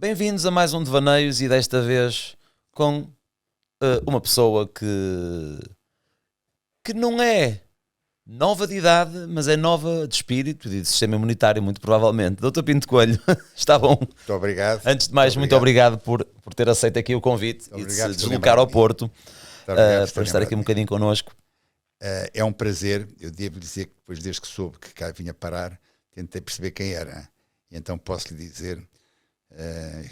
Bem-vindos a mais um Devaneios e desta vez com uma pessoa que não é nova de idade, mas é nova de espírito e de sistema imunitário, muito provavelmente. Doutor Pinto Coelho, está bom? Muito obrigado. Antes de mais, muito obrigado por ter aceito aqui o convite e de se deslocar ao Porto para estar aqui um bocadinho connosco. É um prazer. Eu devo dizer que depois, desde que soube que cá vinha parar, tentei perceber quem era. E então posso lhe dizer,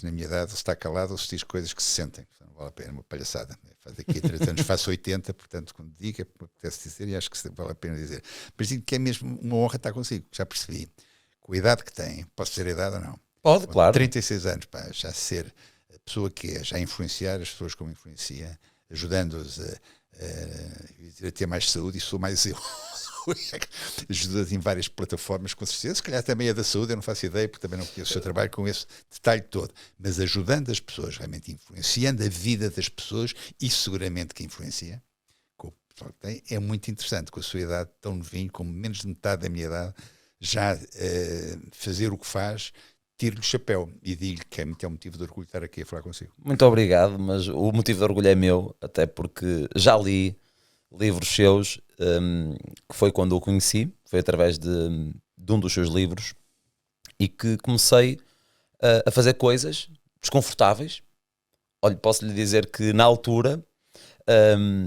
na minha idade, se está calado ou se diz coisas que se sentem. Não vale a pena, uma palhaçada. Daqui a 3 anos faço 80, portanto, quando digo, é porque me apetece dizer e acho que vale a pena dizer. Mas digo que é mesmo uma honra estar consigo, já percebi. Com a idade que tem, posso dizer a idade ou não? Pode, Com claro. 36 anos, pá, já ser a pessoa que é, já influenciar as pessoas como influencia, ajudando-os a ter mais saúde, e sou mais eu. Ajuda em várias plataformas, com certeza. Se calhar também é da saúde, eu não faço ideia, porque também não conheço o seu trabalho com esse detalhe todo. Mas ajudando as pessoas, realmente influenciando a vida das pessoas, e seguramente que influencia, com o pessoal que tem, é muito interessante. Com a sua idade tão novinho, com menos de metade da minha idade, já fazer o que faz, tiro-lhe o chapéu e digo-lhe que é um motivo de orgulho estar aqui a falar consigo. Muito obrigado, mas o motivo de orgulho é meu, até porque já li livros seus, que foi quando o conheci, foi através de um dos seus livros, e que comecei a fazer coisas desconfortáveis. Olha, posso lhe dizer que na altura,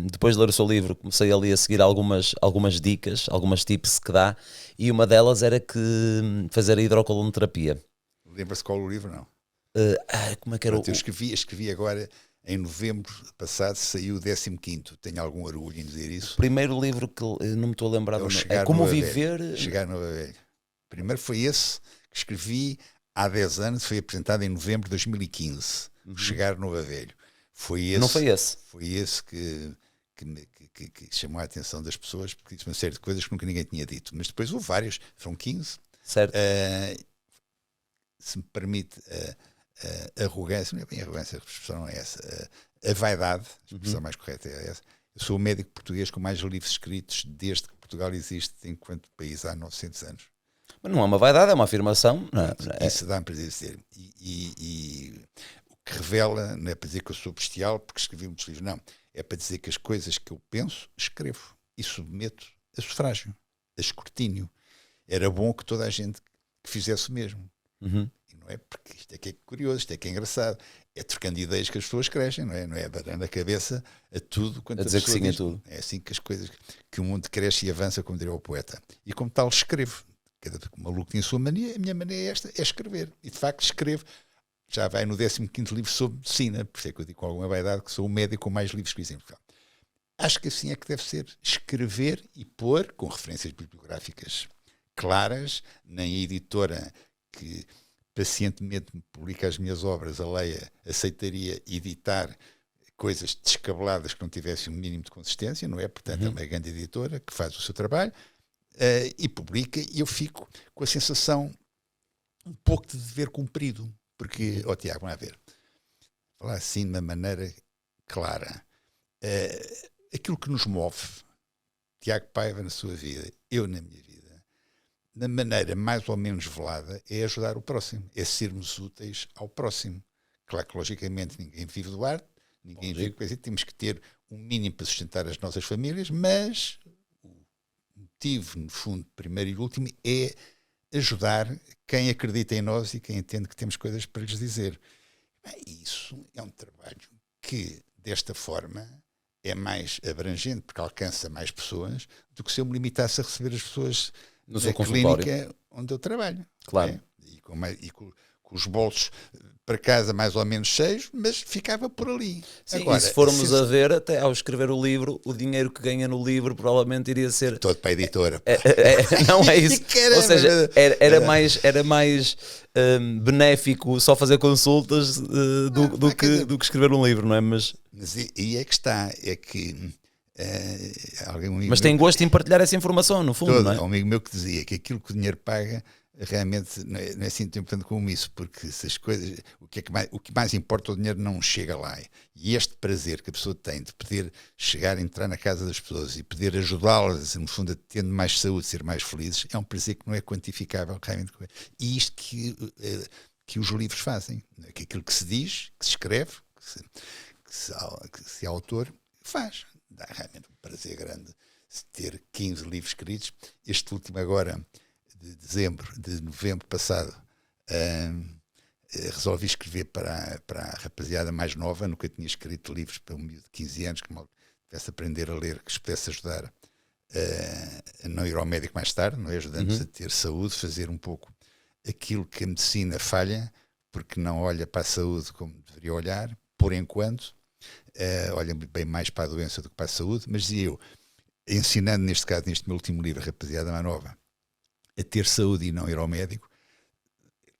depois de ler o seu livro, comecei ali a seguir algumas dicas, algumas tips que dá, e uma delas era que fazer a hidrocolonoterapia. Lembra-se qual o livro, não? Como é que era? Eu escrevi agora, em novembro passado, saiu o 15º. Tenho algum orgulho em dizer isso. O primeiro livro que não me estou a lembrar. É Como Viver... Chegar no Velho. Primeiro foi esse que escrevi há 10 anos, foi apresentado em novembro de 2015. Chegar no Velho. Foi esse, não foi esse? Foi esse que chamou a atenção das pessoas, porque disse uma série de coisas que nunca ninguém tinha dito. Mas depois houve vários, foram 15. Certo. Se me permite a arrogância, não é bem arrogância, a expressão não é essa, a vaidade, a expressão mais correta é essa. Eu sou o médico português com mais livros escritos desde que Portugal existe enquanto país há 900 anos. Mas não é uma vaidade, é uma afirmação. Isso dá-me para dizer. E o que revela, não é para dizer que eu sou bestial porque escrevi muitos livros, não. É para dizer que as coisas que eu penso, escrevo e submeto a sufrágio, a escrutínio. Era bom que toda a gente que fizesse o mesmo. E não é porque isto é que é curioso, isto é que é engraçado. É trocando ideias que as pessoas crescem, não é? Não é dando a cabeça a tudo quanto a dizer a pessoa que sim diz. a tudo. É assim que as coisas, que o mundo cresce e avança, como diria o poeta. E como tal, escrevo. Cada maluco tem a sua mania, a minha mania é esta, é escrever. E de facto escrevo. Já vai no 15º livro sobre medicina, por isso é que eu digo com alguma vaidade que sou o médico com mais livros escritos em Portugal. Acho que assim é que deve ser. Escrever e pôr, com referências bibliográficas claras, nem a editora que pacientemente me publica as minhas obras, a Leia, aceitaria editar coisas descabeladas que não tivessem um mínimo de consistência, não é? Portanto, é uma grande editora que faz o seu trabalho e publica, e eu fico com a sensação um pouco de dever cumprido, porque, Tiago, vamos ver, falar assim de uma maneira clara, aquilo que nos move, Tiago Paiva na sua vida, eu na minha vida, na maneira mais ou menos velada, é ajudar o próximo, é sermos úteis ao próximo. Claro que, logicamente, ninguém vive do arte, ninguém vive coisa, temos que ter um mínimo para sustentar as nossas famílias, mas o motivo, no fundo, primeiro e último, é ajudar quem acredita em nós e quem entende que temos coisas para lhes dizer. Isso é um trabalho que, desta forma, é mais abrangente, porque alcança mais pessoas, do que se eu me limitasse a receber as pessoas da clínica onde eu trabalho. Claro. E com os bolsos para casa mais ou menos cheios, mas ficava por ali. Sim, agora, e se formos a ver, até ao escrever o livro, o dinheiro que ganha no livro provavelmente iria ser... Todo para a editora. Não é isso. Ou seja, era mais benéfico só fazer consultas do que escrever um livro, não é? Mas e é que está, é que... mas tem gosto em partilhar essa informação, no fundo, não é? Um amigo meu que dizia que aquilo que o dinheiro paga realmente não é assim tão importante como isso, porque se as coisas, o que mais importa, o dinheiro não chega lá. E este prazer que a pessoa tem de poder chegar, entrar na casa das pessoas e poder ajudá-las, no fundo, a ter mais saúde, ser mais felizes, é um prazer que não é quantificável realmente. E isto que que os livros fazem, que aquilo que se diz, que se escreve, que se é autor, faz. Dá realmente um prazer grande ter 15 livros escritos. Este último agora, de novembro passado, resolvi escrever para a rapaziada mais nova. Nunca tinha escrito livros para um miúdo de 15 anos que mal tivesse a aprender a ler, que se pudesse ajudar a não ir ao médico mais tarde, não é? Ajudando-nos a ter saúde, fazer um pouco aquilo que a medicina falha, porque não olha para a saúde como deveria olhar, por enquanto, olha bem mais para a doença do que para a saúde, mas dizia eu, ensinando neste caso, neste meu último livro, a rapaziada mais nova, a ter saúde e não ir ao médico,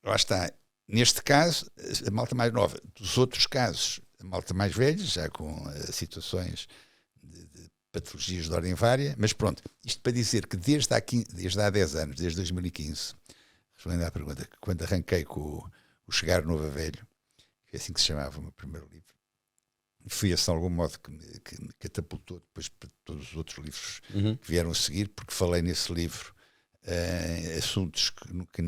lá está. Neste caso, a malta mais nova. Dos outros casos, a malta mais velha, já com situações de patologias de ordem vária, mas pronto, isto para dizer que desde há 10 anos, desde 2015, respondendo à pergunta, quando arranquei com o Chegar Novo a Velho, que é assim que se chamava o meu primeiro livro, foi esse de algum modo que me catapultou depois para todos os outros livros que vieram a seguir, porque falei nesse livro assuntos que nunca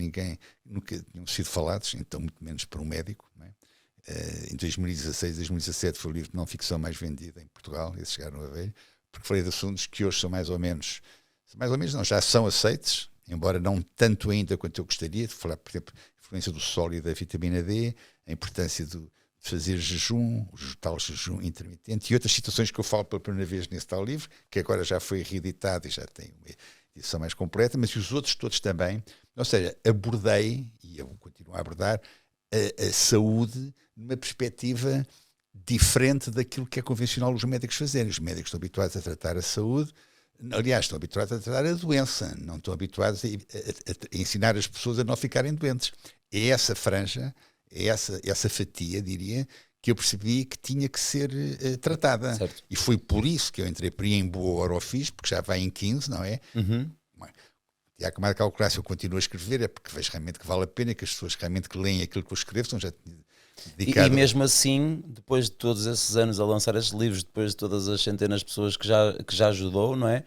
tinham sido falados, então muito menos para um médico, não é? Em 2016, 2017 foi o livro de não ficção mais vendido em Portugal, esse Chegar Novo a Velho, porque falei de assuntos que hoje são mais ou menos não, já são aceitos, embora não tanto ainda quanto eu gostaria, de falar, por exemplo, a influência do sol e da vitamina D, a importância de fazer jejum, o tal jejum intermitente e outras situações que eu falo pela primeira vez nesse tal livro, que agora já foi reeditado e já tem uma edição mais completa, mas os outros todos também. Ou seja, abordei, e eu vou continuar a abordar, a saúde numa perspectiva diferente daquilo que é convencional os médicos fazerem. Os médicos estão habituados a tratar a saúde, aliás, estão habituados a tratar a doença, não estão habituados a ensinar as pessoas a não ficarem doentes. É essa franja, é essa fatia, diria, que eu percebi que tinha que ser tratada. Certo. E foi por isso que eu entrei por aí em boa hora ao fiz, porque já vai em 15, não é? E há que mais calcular, se eu continuo a escrever, é porque vejo realmente que vale a pena, que as pessoas realmente que leem aquilo que eu escrevo são já E mesmo assim, depois de todos esses anos a lançar estes livros, depois de todas as centenas de pessoas que já ajudou, não é?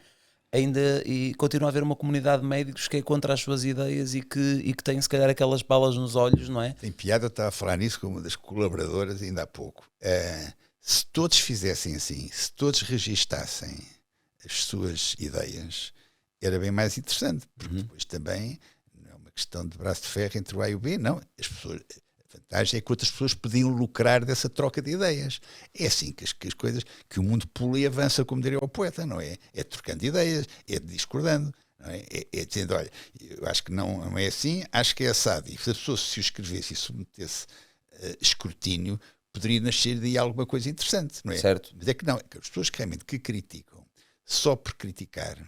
Ainda e continua a haver uma comunidade de médicos que é contra as suas ideias e que tem se calhar aquelas balas nos olhos, não é? Tem piada, eu estava a falar nisso com uma das colaboradoras ainda há pouco. Se todos fizessem assim, se todos registassem as suas ideias, era bem mais interessante, porque depois também não é uma questão de braço de ferro entre o A e o B, não. As pessoas, a vantagem é que outras pessoas podiam lucrar dessa troca de ideias. É assim que as coisas, que o mundo pula e avança, como diria o poeta, não é? É trocando ideias, é discordando, não é? É dizendo, olha, eu acho que não é assim, acho que é assado. E se a pessoa se o escrevesse e submetesse escrutínio, poderia nascer daí alguma coisa interessante, não é? Certo. Mas é que não, é que as pessoas que realmente que criticam, só por criticar,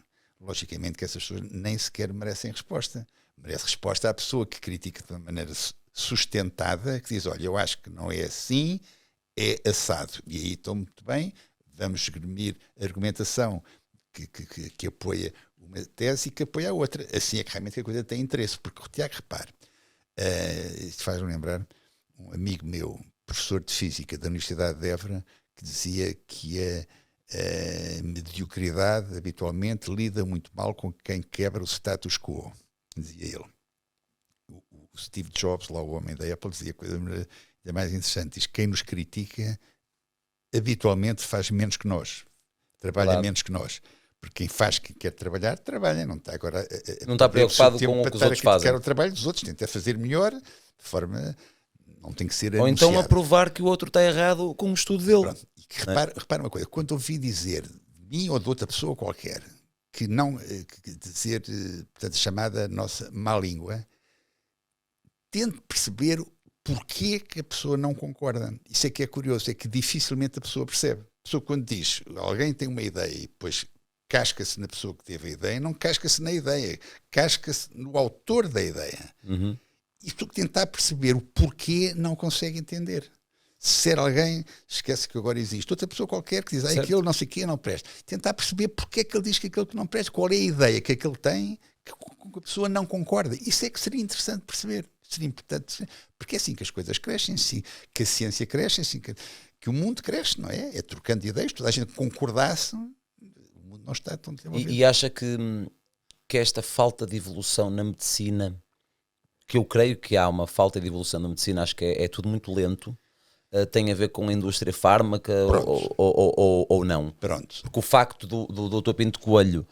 logicamente que essas pessoas nem sequer merecem resposta. Merece resposta à pessoa que critica de uma maneira sustentada, que diz, olha, eu acho que não é assim, é assado. E aí estou muito bem, vamos esgrimir a argumentação que apoia uma tese e que apoia a outra. Assim é que realmente a coisa tem interesse, porque o Tiago, repare, isto faz-me lembrar um amigo meu, professor de Física da Universidade de Évora, que dizia que a mediocridade habitualmente lida muito mal com quem quebra o status quo, dizia ele. O Steve Jobs, lá o homem da Apple, dizia a coisa ainda mais interessante, diz que quem nos critica habitualmente faz menos que nós, trabalha menos que nós, porque quem quer trabalhar, trabalha, não está agora não está preocupado com o que os outros fazem. O trabalho dos outros, tenta fazer melhor, de forma, não tem que ser ou anunciado. então a provar que o outro está errado com o estudo dele. Pronto. E que repara uma coisa, quando ouvi dizer de mim ou de outra pessoa qualquer que não dizer, portanto, chamada nossa má língua, tente perceber porquê que a pessoa não concorda. Isso é que é curioso, é que dificilmente a pessoa percebe. A pessoa quando diz, alguém tem uma ideia e depois casca-se na pessoa que teve a ideia, não casca-se na ideia, casca-se no autor da ideia. E tu tentar perceber o porquê não consegue entender. Se ser alguém, esquece que agora existe outra pessoa qualquer que diz, aquele não sei o quê não presta. Tentar perceber porque é que ele diz que aquele que não presta, qual é a ideia que aquele tem com que a pessoa não concorda. Isso é que seria interessante perceber. Seria importante, porque é assim que as coisas crescem, assim que a ciência cresce, assim que o mundo cresce, não é? É trocando ideias, toda a gente concordasse, o mundo não está tão desenvolvido. E acha que esta falta de evolução na medicina que eu creio que há uma falta de evolução da medicina, acho que é tudo muito lento, tem a ver com a indústria fármaca ou não. Pronto. Porque o facto do Dr. Pinto Coelho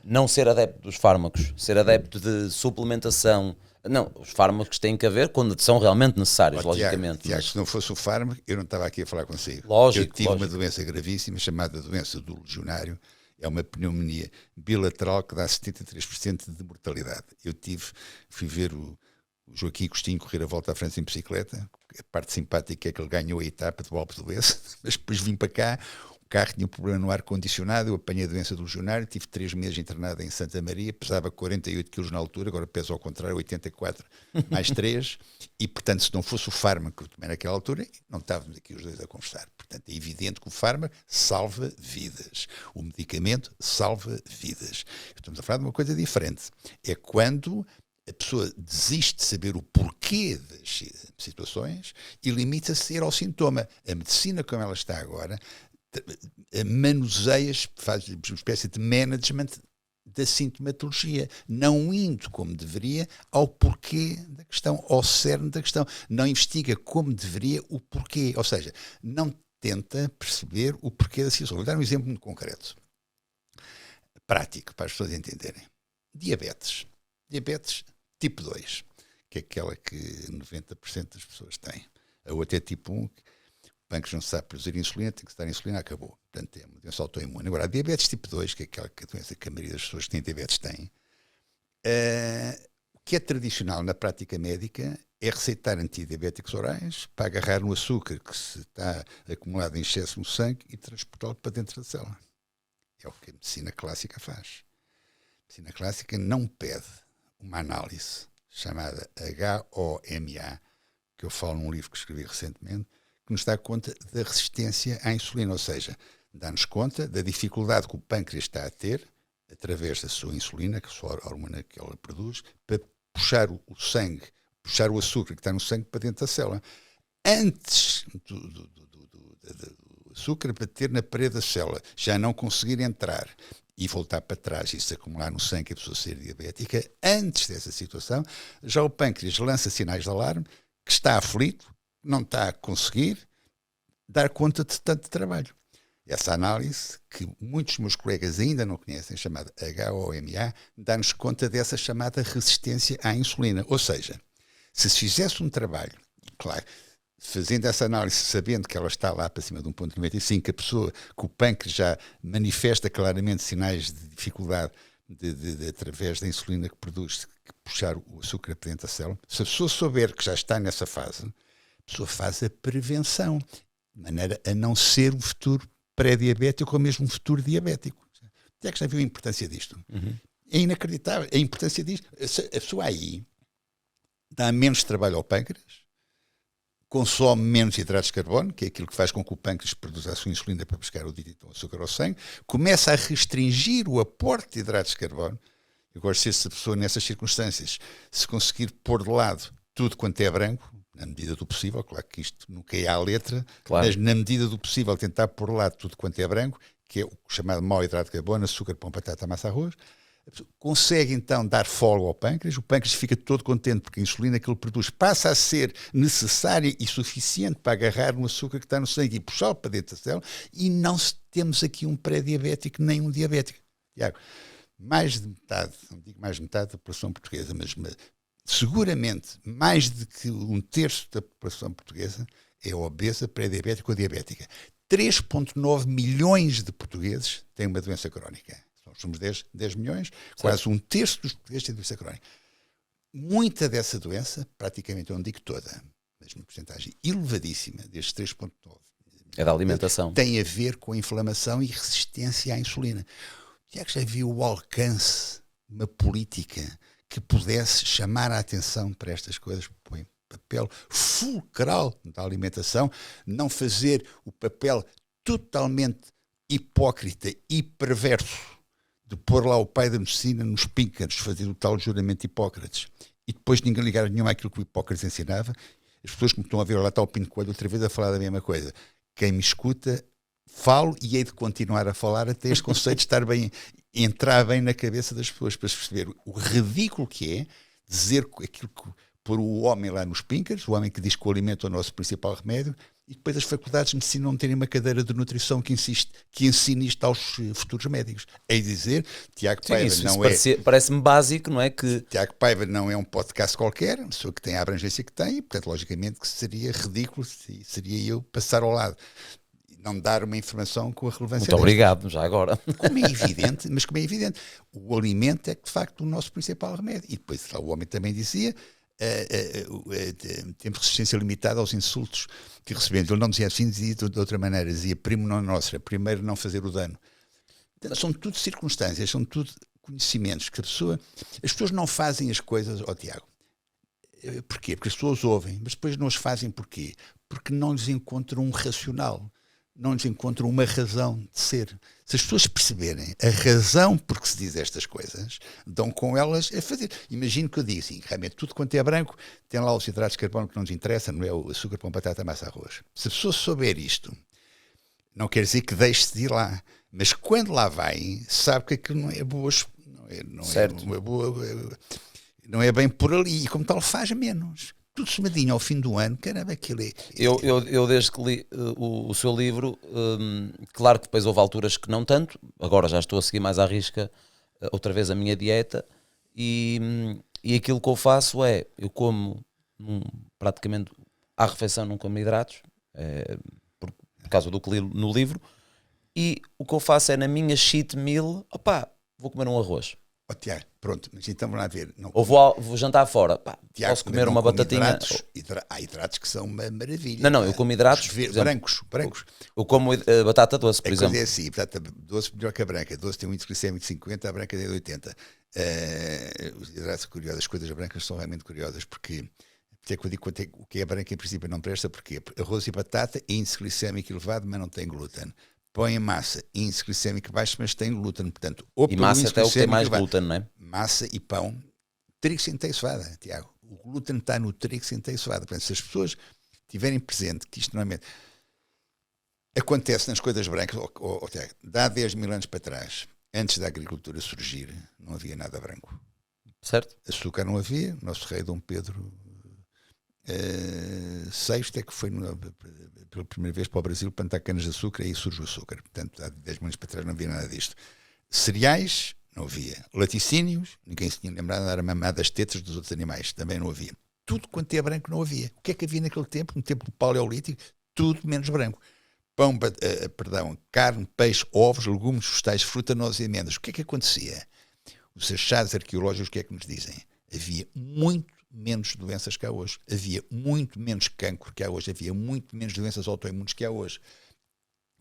não ser adepto dos fármacos, ser adepto de suplementação, não, os fármacos têm que haver quando são realmente necessários, logicamente. Tiago, se não fosse o fármaco, eu não estava aqui a falar consigo. Lógico, eu tive uma doença gravíssima chamada doença do legionário. É uma pneumonia bilateral que dá 73% de mortalidade. Fui ver o Joaquim Agostinho correr a volta à França em bicicleta. A parte simpática é que ele ganhou a etapa do Alpe d'Huez, mas depois vim para cá, o carro tinha um problema no ar-condicionado, eu apanhei a doença do legionário, tive 3 meses internado em Santa Maria, pesava 48 kg na altura, agora peso ao contrário, 84 mais 3, e portanto se não fosse o fármaco que eu tomei naquela altura, não estávamos aqui os dois a conversar. Portanto é evidente que o fármaco salva vidas, o medicamento salva vidas. Estamos a falar de uma coisa diferente, é quando a pessoa desiste de saber o porquê das situações e limita-se a ir ao sintoma. A medicina, como ela está agora, manuseia, faz uma espécie de management da sintomatologia, não indo como deveria ao porquê da questão, ao cerne da questão. Não investiga como deveria o porquê. Ou seja, não tenta perceber o porquê da situação. Vou dar um exemplo muito concreto, prático, para as pessoas entenderem. Diabetes tipo 2, que é aquela que 90% das pessoas têm. A outra é tipo 1, que o pâncreas não sabe produzir insulina, tem que se dar insulina, acabou. Portanto, é uma doença autoimune. Agora, a diabetes tipo 2, que é aquela doença que a maioria das pessoas que têm diabetes tem, o que é tradicional na prática médica é receitar antidiabéticos orais para agarrar no açúcar que se está acumulado em excesso no sangue e transportá-lo para dentro da célula. É o que a medicina clássica faz. A medicina clássica não pede uma análise chamada HOMA, que eu falo num livro que escrevi recentemente, que nos dá conta da resistência à insulina, ou seja, dá-nos conta da dificuldade que o pâncreas está a ter, através da sua insulina, que é a sua hormona que ela produz, para puxar o sangue, puxar o açúcar que está no sangue para dentro da célula. Antes do açúcar bater na parede da célula, já não conseguir entrar e voltar para trás e se acumular no sangue e a pessoa ser diabética, antes dessa situação, já o pâncreas lança sinais de alarme, que está aflito, não está a conseguir dar conta de tanto trabalho. Essa análise, que muitos dos meus colegas ainda não conhecem, chamada HOMA, dá-nos conta dessa chamada resistência à insulina. Ou seja, se fizesse um trabalho, claro, fazendo essa análise, sabendo que ela está lá para cima de 1,95, que a pessoa, que o pâncreas já manifesta claramente sinais de dificuldade através da insulina que produz, que puxar o açúcar para dentro da célula, se a pessoa souber que já está nessa fase, a pessoa faz a prevenção, de maneira a não ser um futuro pré-diabético ou mesmo um futuro diabético. Até que já viu a importância disto? Uhum. É inacreditável a importância disto. A pessoa aí dá menos trabalho ao pâncreas, consome menos hidratos de carbono, que é aquilo que faz com que o pâncreas produza a sua insulina para buscar o dito açúcar ao sangue, começa a restringir o aporte de hidratos de carbono. Eu gosto de ser essa pessoa nessas circunstâncias, se conseguir pôr de lado tudo quanto é branco, na medida do possível, claro que isto nunca é à letra, claro, mas na medida do possível tentar pôr de lado tudo quanto é branco, que é o chamado mau hidrato de carbono, açúcar, pão, batata, massa, arroz, consegue então dar folga ao pâncreas, o pâncreas fica todo contente porque a insulina que ele produz passa a ser necessária e suficiente para agarrar no açúcar que está no sangue e puxá-lo para dentro da célula, e não temos aqui um pré-diabético nem um diabético. Tiago, mais de metade, não digo mais de metade da população portuguesa, mas seguramente mais de que 1/3 da população portuguesa é obesa, pré-diabética ou diabética. 3,9 milhões de portugueses têm uma doença crónica. Nós somos 10 milhões, quase 1/3 dos portugueses têm doença crónica. Muita dessa doença, praticamente eu não digo toda, mas uma porcentagem elevadíssima destes 3,9 é da alimentação, tem a ver com a inflamação e resistência à insulina. Já que já viu o alcance de uma política que pudesse chamar a atenção para estas coisas, põe papel fulcral da alimentação, não fazer o papel totalmente hipócrita e perverso de pôr lá o pai da medicina nos píncaros, fazer o tal juramento de Hipócrates, e depois ninguém ligar nenhum àquilo que o Hipócrates ensinava. As pessoas que me estão a ver lá está o Pinto Coelho outra vez a falar da mesma coisa. Quem me escuta, falo e hei de continuar a falar até este conceito estar bem, entrar bem na cabeça das pessoas, para se perceber o ridículo que é dizer aquilo que pôr o homem lá nos píncaros, o homem que diz que o alimento é o nosso principal remédio, e depois as faculdades de medicina não terem uma cadeira de nutrição que ensine isto aos futuros médicos. É dizer, Tiago Paiva isso não parece-me básico, não é? Tiago Paiva não é um podcast qualquer, uma pessoa que tem a abrangência que tem, e portanto, logicamente, que seria ridículo, seria eu passar ao lado. Não dar uma informação com a relevância. Muito obrigado, já agora. Como é evidente, o alimento é de facto o nosso principal remédio. E depois o homem também dizia, temos resistência limitada aos insultos que recebemos. Ele não dizia assim, dizia de outra maneira, dizia primo non nostra, primeiro não fazer o dano. São tudo circunstâncias, são tudo conhecimentos que as pessoas não fazem as coisas, Tiago. Porquê? Porque as pessoas ouvem, mas depois não as fazem porquê? Porque não lhes encontram um racional. Não lhes encontram uma razão de ser. Se as pessoas perceberem a razão por que se diz estas coisas, dão com elas a fazer. Imagino que eu digo assim, realmente tudo quanto é branco tem lá os hidratos de carbono que não nos interessa, não é o açúcar, pão, batata, massa, arroz. Se a pessoa souber isto, não quer dizer que deixe de ir lá, mas quando lá vai, sabe que aquilo não é boa, não é bem por ali, e como tal faz menos. Tudo somadinho ao fim do ano, caramba, aquilo é... Eu desde que li o seu livro, claro que depois houve alturas que não tanto, agora já estou a seguir mais à risca outra vez a minha dieta, e aquilo que eu faço é, eu como praticamente à refeição não como hidratos, por causa do que li no livro, e o que eu faço é na minha cheat meal, vou comer um arroz. Tiago, pronto, mas então vamos lá ver. Ou vou jantar fora, Tiago, posso comer uma batatinha. Há hidratos que são uma maravilha. Não, eu como hidratos brancos. Eu como batata doce, por exemplo. É assim, batata doce melhor que a branca. A doce tem um índice glicémico de 50, a branca é de 80. Os hidratos são curiosos, as coisas brancas são realmente curiosas, porque é que eu digo o que é branca em princípio não presta, porque arroz e batata, índice glicémico elevado, mas não tem glúten. Põe a massa, índice glicémico baixo, mas tem glúten. Portanto, e massa até o que tem mais glúten, não é? Massa e pão, trigo sem cevada, Tiago. O glúten está no trigo sem cevada. Portanto, se as pessoas tiverem presente que isto normalmente acontece nas coisas brancas, Tiago, dá 10 mil anos para trás, antes da agricultura surgir, não havia nada branco. Certo. Açúcar não havia. Nosso rei Dom Pedro VI é que foi pela primeira vez para o Brasil plantar canas de açúcar, e aí surge o açúcar. Portanto, há 10 anos para trás não havia nada disto. Cereais, não havia. Laticínios, ninguém se tinha lembrado de dar a mamar das tetas dos outros animais, também não havia. Tudo quanto é branco não havia. O que é que havia naquele tempo? No tempo do Paleolítico, tudo menos branco. Carne, peixe, ovos, legumes, vegetais, fruta, nozes e amêndoas. O que é que acontecia? Os achados arqueológicos, o que é que nos dizem? Havia muito menos doenças que há hoje. Havia muito menos cancro que há hoje. Havia muito menos doenças autoimunes que há hoje.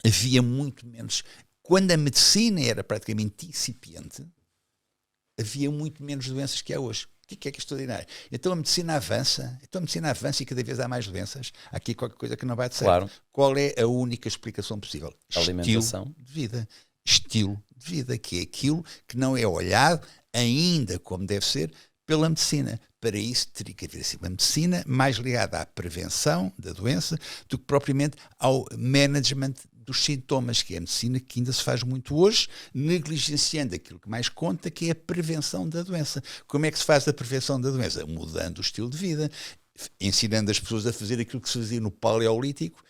Havia muito menos... Quando a medicina era praticamente incipiente, havia muito menos doenças que há hoje. O que é extraordinário? Então a medicina avança e cada vez há mais doenças. Há aqui qualquer coisa que não vai de certo. Claro. Qual é a única explicação possível? Alimentação. Estilo de vida, que é aquilo que não é olhado ainda como deve ser pela medicina. Para isso teria que haver assim, uma medicina mais ligada à prevenção da doença do que propriamente ao management dos sintomas, que é a medicina que ainda se faz muito hoje, negligenciando aquilo que mais conta, que é a prevenção da doença. Como é que se faz a prevenção da doença? Mudando o estilo de vida, ensinando as pessoas a fazer aquilo que se fazia no Paleolítico,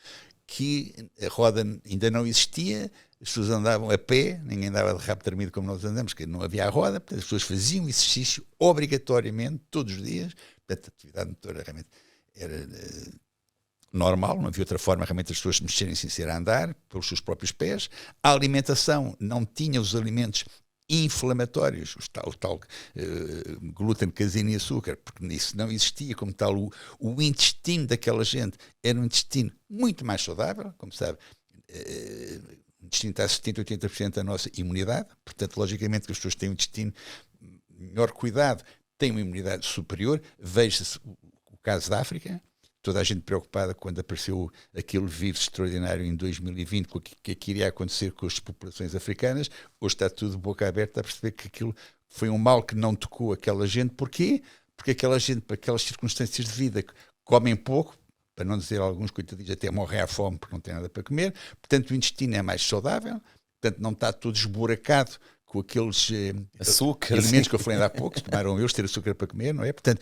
que a roda ainda não existia, as pessoas andavam a pé, ninguém andava de rabo tremido como nós andamos, porque não havia a roda, portanto, as pessoas faziam exercício obrigatoriamente, todos os dias, portanto, a atividade motora realmente era normal, não havia outra forma realmente as pessoas mexerem sem ser a andar, pelos seus próprios pés. A alimentação não tinha os alimentos inflamatórios, o tal glúten, caseína e açúcar, porque isso não existia como tal. O intestino daquela gente era um intestino muito mais saudável, como sabe. O intestino está a 70%, 80% da nossa imunidade, portanto, logicamente que as pessoas têm um intestino melhor cuidado, têm uma imunidade superior. Veja-se o caso da África, toda a gente preocupada quando apareceu aquele vírus extraordinário em 2020, com o que iria acontecer com as populações africanas. Hoje está tudo boca aberta a perceber que aquilo foi um mal que não tocou aquela gente. Porquê? Porque aquela gente, para aquelas circunstâncias de vida, comem pouco, para não dizer alguns coitadinhos até morrem à fome porque não têm nada para comer. Portanto, o intestino é mais saudável, portanto não está todo esburacado com aqueles açúcar, alimentos que eu falei ainda há pouco, que tomaram eles ter açúcar para comer, não é? Portanto,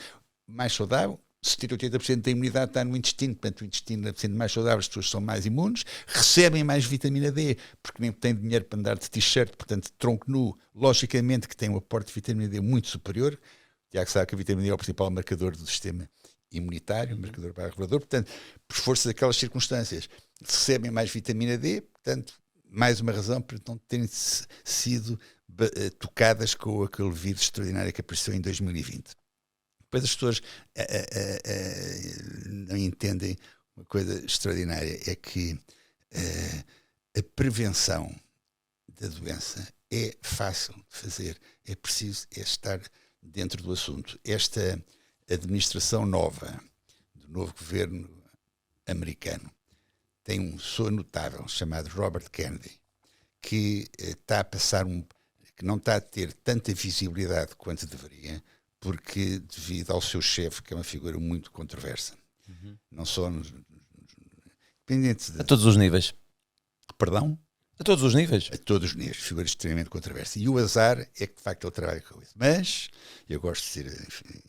mais saudável, 70% a 80% da imunidade está no intestino, portanto o intestino é sendo mais saudável, as pessoas são mais imunes, recebem mais vitamina D, porque nem têm dinheiro para andar de t-shirt, portanto tronco nu, logicamente que tem um aporte de vitamina D muito superior. O Tiago sabe que a vitamina D é o principal marcador do sistema imunitário, marcador regulador, portanto, por força daquelas circunstâncias, recebem mais vitamina D, portanto, mais uma razão para não terem sido tocadas com aquele vírus extraordinário que apareceu em 2020. Depois as pessoas não entendem uma coisa extraordinária, é que a prevenção da doença é fácil de fazer, é preciso estar dentro do assunto. Esta administração nova, do novo governo americano, tem um pessoa notável chamado Robert Kennedy, que está a passar que não está a ter tanta visibilidade quanto deveria, porque devido ao seu chefe, que é uma figura muito controversa. Não só a todos os níveis. Perdão? A todos os níveis. A todos os níveis, figura extremamente controversa. E o azar é que, de facto, ele trabalha com isso. Mas, eu gosto de ser, enfim,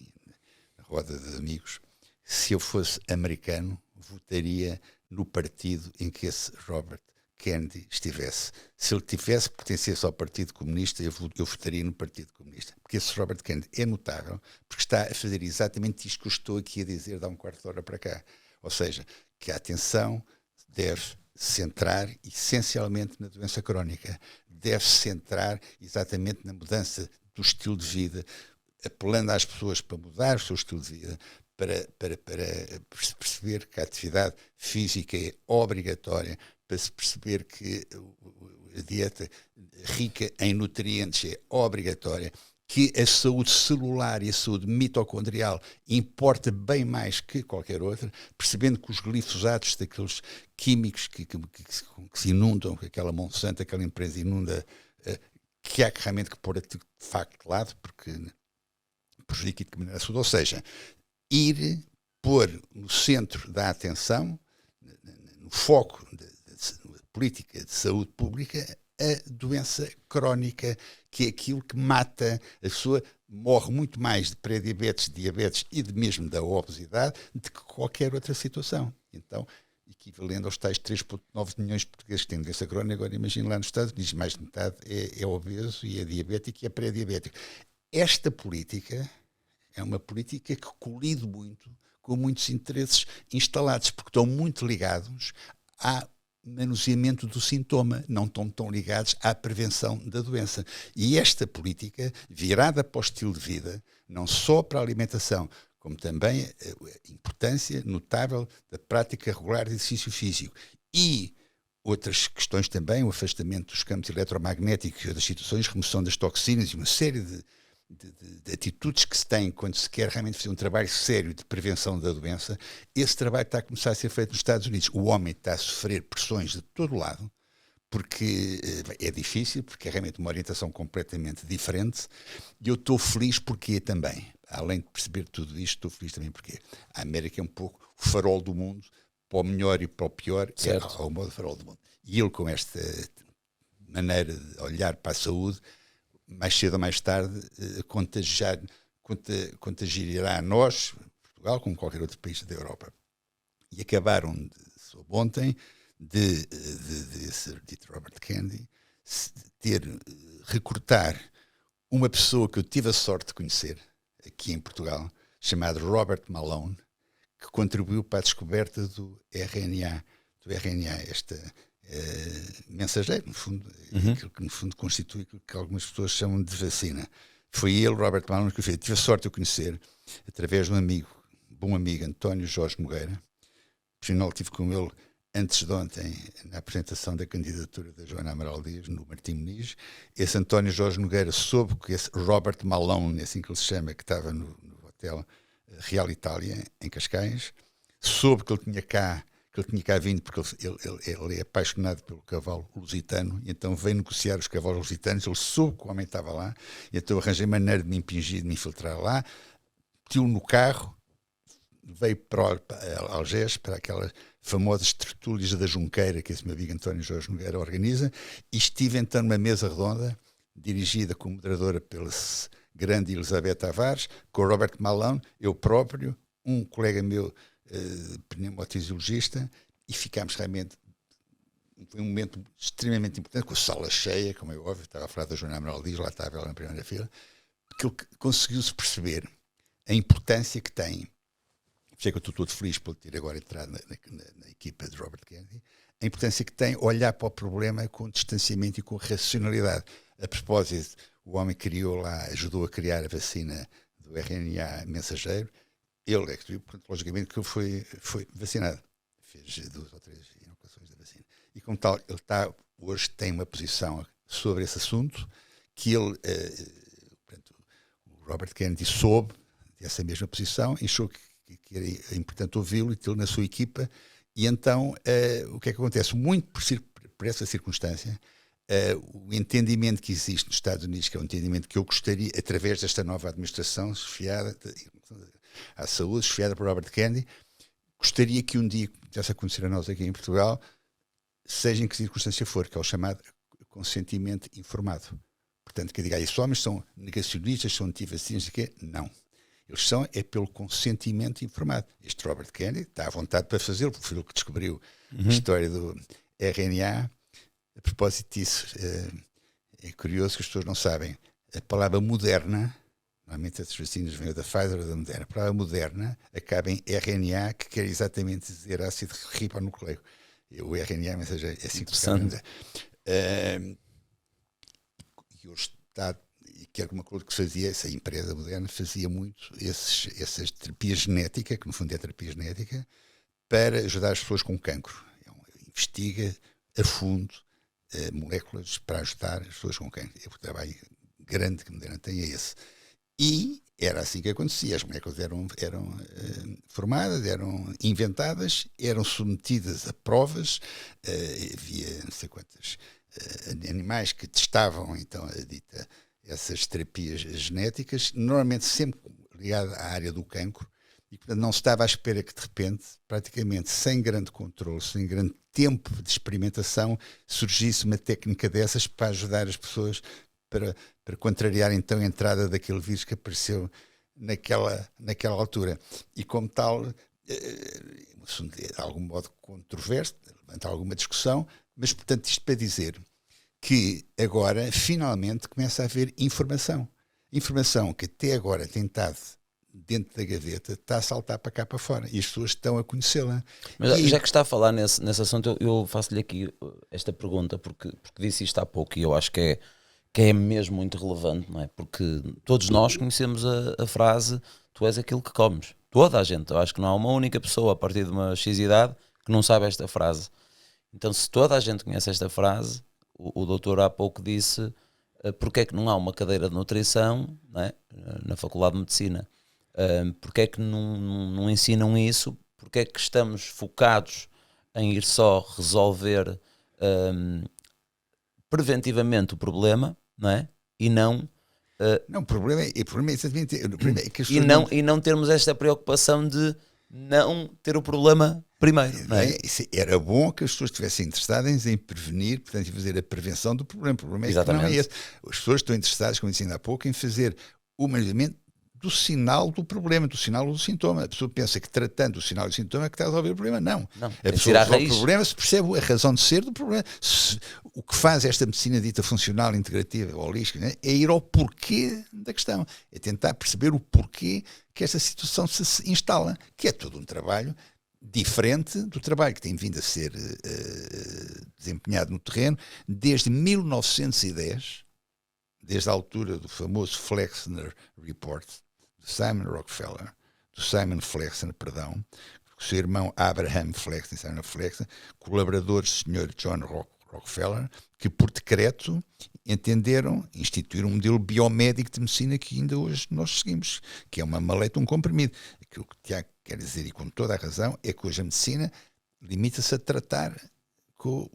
na roda de amigos, se eu fosse americano, votaria no partido em que esse Robert Kennedy estivesse. Se ele pertencesse ao Partido Comunista, eu votaria no Partido Comunista. Porque esse Robert Kennedy é notável, porque está a fazer exatamente isto que eu estou aqui a dizer de há um quarto de hora para cá. Ou seja, que a atenção deve centrar essencialmente na doença crónica, deve centrar exatamente na mudança do estilo de vida, apelando às pessoas para mudar o seu estilo de vida, para perceber que a atividade física é obrigatória, para se perceber que a dieta rica em nutrientes é obrigatória, que a saúde celular e a saúde mitocondrial importa bem mais que qualquer outra, percebendo que os glifosatos daqueles químicos que se inundam, que aquela Monsanto, aquela empresa inunda, que há realmente que pôr de facto de lado, porque prejudica de maneira a saúde. Ou seja, pôr no centro da atenção, no foco da política de saúde pública, a doença crónica, que é aquilo que mata a pessoa, morre muito mais de pré-diabetes, diabetes e mesmo da obesidade do que qualquer outra situação. Então, equivalendo aos tais 3,9 milhões de portugueses que têm doença crónica, agora imagine lá nos Estados Unidos, mais de metade é obeso e é diabético e é pré-diabético. Esta política é uma política que colide muito com muitos interesses instalados, porque estão muito ligados ao manuseamento do sintoma, não estão tão ligados à prevenção da doença. E esta política, virada para o estilo de vida, não só para a alimentação, como também a importância notável da prática regular de exercício físico e outras questões também, o afastamento dos campos eletromagnéticos e outras situações, remoção das toxinas e uma série de atitudes que se têm quando se quer realmente fazer um trabalho sério de prevenção da doença. Esse trabalho está a começar a ser feito nos Estados Unidos. O homem está a sofrer pressões de todo lado, porque é difícil, porque é realmente uma orientação completamente diferente, e eu estou feliz porque também, além de perceber tudo isto, estou feliz também porque a América é um pouco o farol do mundo, para o melhor e para o pior, certo. é o modo farol do mundo. E ele, com esta maneira de olhar para a saúde, mais cedo ou mais tarde, contagiará a nós, Portugal, como qualquer outro país da Europa. E acabaram, soube ontem, de Sir Robert Kennedy recrutar uma pessoa que eu tive a sorte de conhecer aqui em Portugal, chamado Robert Malone, que contribuiu para a descoberta do RNA, esta mensageiro, no fundo, aquilo que no fundo constitui aquilo que algumas pessoas chamam de vacina. Foi ele, Robert Malone, que o fez. Tive a sorte de o conhecer através de um bom amigo, António Jorge Nogueira. Por final, estive com ele antes de ontem, na apresentação da candidatura da Joana Amaral Dias, no Martim Muniz. Esse António Jorge Nogueira soube que esse Robert Malone, assim que ele se chama, que estava no hotel Real Itália, em Cascais, soube que ele tinha cá vindo, porque ele é apaixonado pelo cavalo lusitano, e então veio negociar os cavalos lusitanos. Ele soube que o homem estava lá, e então arranjei maneira de me impingir, de me infiltrar lá, meti-o no carro, veio para Algés, para aquelas famosas tertúlias da Junqueira, que esse meu amigo António Jorge Nogueira organiza, e estive então numa mesa redonda, dirigida como moderadora pela grande Elizabeth Tavares, com o Robert Malone, eu próprio, um colega meu, pneumofisiologista, e ficámos realmente. Foi um momento extremamente importante, com a sala cheia, como é óbvio, estava a falar da Joana Amaral Dias, lá estava ela na primeira fila, porque conseguiu-se perceber a importância que tem. Por isso é que eu estou todo feliz por ter agora entrado na equipa de Robert Kennedy, a importância que tem olhar para o problema com distanciamento e com racionalidade. A propósito, o homem criou lá, ajudou a criar a vacina do RNA mensageiro, ele é que, portanto, logicamente, que ele foi vacinado. Fez 2 ou 3 inoculações da vacina. E como tal, ele hoje tem uma posição sobre esse assunto que ele, portanto, o Robert Kennedy soube dessa mesma posição e achou que era importante ouvi-lo e tê-lo na sua equipa. E então, o que é que acontece? Muito por essa circunstância, o entendimento que existe nos Estados Unidos, que é um entendimento que eu gostaria, através desta nova administração chefiada à saúde, chefiada por Robert Kennedy, gostaria que um dia pudesse acontecer a nós aqui em Portugal, seja em que circunstância for, que é o chamado consentimento informado. Portanto, que diga, esses homens são negacionistas, são antivacinas, não. Eles são, pelo consentimento informado. Este Robert Kennedy está à vontade para fazê-lo, porque foi ele que descobriu a história do RNA. A propósito disso, é curioso que as pessoas não sabem. A palavra moderna, normalmente essas vacinas vêm da Pfizer ou da Moderna, a palavra moderna acaba em RNA, que quer exatamente dizer ácido ribonucleico. O RNA, mas é assim que se chama. E hoje está, que era uma coisa que fazia, essa empresa moderna fazia muito essas terapias genéticas, que no fundo é terapia genética, para ajudar as pessoas com cancro. Investiga a fundo moléculas para ajudar as pessoas com cancro. O trabalho grande que a Moderna tem é esse. E era assim que acontecia. As moléculas eram formadas, eram inventadas, eram submetidas a provas. Havia não sei quantos animais que testavam então essas terapias genéticas, normalmente sempre ligada à área do cancro, e portanto não se estava à espera que de repente, praticamente sem grande controle, sem grande tempo de experimentação, surgisse uma técnica dessas para ajudar as pessoas para contrariar então a entrada daquele vírus que apareceu naquela altura. E como tal, de algum modo controverso, levanta alguma discussão, mas portanto isto para dizer que agora finalmente começa a haver informação. Informação que até agora tem estado dentro da gaveta, está a saltar para cá para fora e as pessoas estão a conhecê-la. Mas já que está a falar nesse assunto, eu faço-lhe aqui esta pergunta, porque disse isto há pouco e eu acho que é mesmo muito relevante, não é? Porque todos nós conhecemos a frase tu és aquilo que comes. Toda a gente. Eu acho que não há uma única pessoa a partir de uma X idade que não sabe esta frase. Então, se toda a gente conhece esta frase, o doutor há pouco disse porque é que não há uma cadeira de nutrição, não é? Na Faculdade de Medicina. Porque é que não ensinam isso? Porque é que estamos focados em ir só resolver preventivamente o problema, não é? E não... não, o problema é exatamente... que e não termos esta preocupação de não ter o problema primeiro, não é? Era bom que as pessoas estivessem interessadas em prevenir, portanto, em fazer a prevenção do problema. O problema é que não é esse. As pessoas estão interessadas, como disse ainda há pouco, em fazer o melhoramento do sinal do problema, do sinal do sintoma. A pessoa pensa que tratando o sinal do sintoma é que está a resolver o problema. Não. A pessoa resolve o problema se percebe a razão de ser do problema. O que faz esta medicina dita funcional, integrativa, holística, né, é ir ao porquê da questão. É tentar perceber o porquê que esta situação se instala, que é todo um trabalho diferente do trabalho que tem vindo a ser desempenhado no terreno desde 1910, desde a altura do famoso Flexner Report, do Simon Flexner, o seu irmão Abraham Flexner, colaboradores do Sr. John Rockefeller, que por decreto entenderam instituir um modelo biomédico de medicina que ainda hoje nós seguimos, que é uma maleta, um comprimido. Aquilo que Tiago quer dizer, e com toda a razão, é que hoje a medicina limita-se a tratar com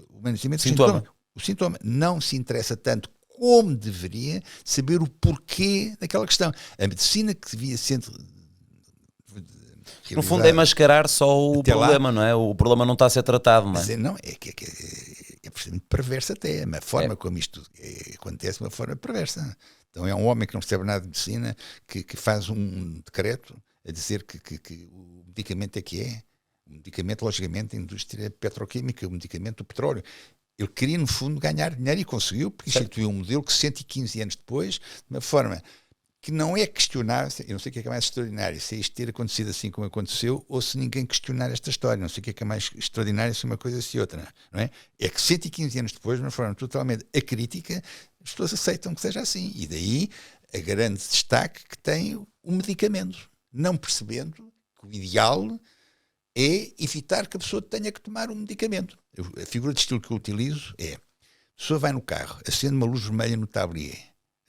o managimento do sintoma. O sintoma não se interessa tanto como deveria saber o porquê daquela questão. A medicina que devia ser... No fundo é mascarar só o problema, não é? O problema não está a ser tratado, não é? Dizer, não, é precisamente perversa até. A forma como isto acontece é uma forma perversa. Então é um homem que não percebe nada de medicina, que faz um decreto a dizer que o medicamento é que é. O medicamento, logicamente, a indústria petroquímica, o medicamento do petróleo. Ele queria, no fundo, ganhar dinheiro e conseguiu, porque instituiu um modelo que 115 anos depois, de uma forma que não é questionável, eu não sei o que é mais extraordinário, se é isto ter acontecido assim como aconteceu, ou se ninguém questionar esta história, não sei o que é mais extraordinário se uma coisa se outra, não é? É que 115 anos depois, de uma forma totalmente acrítica, as pessoas aceitam que seja assim, e daí a grande destaque que tem o medicamento, não percebendo que o ideal é evitar que a pessoa tenha que tomar um medicamento. A figura de estilo que eu utilizo é: a pessoa vai no carro, acende uma luz vermelha no tablier,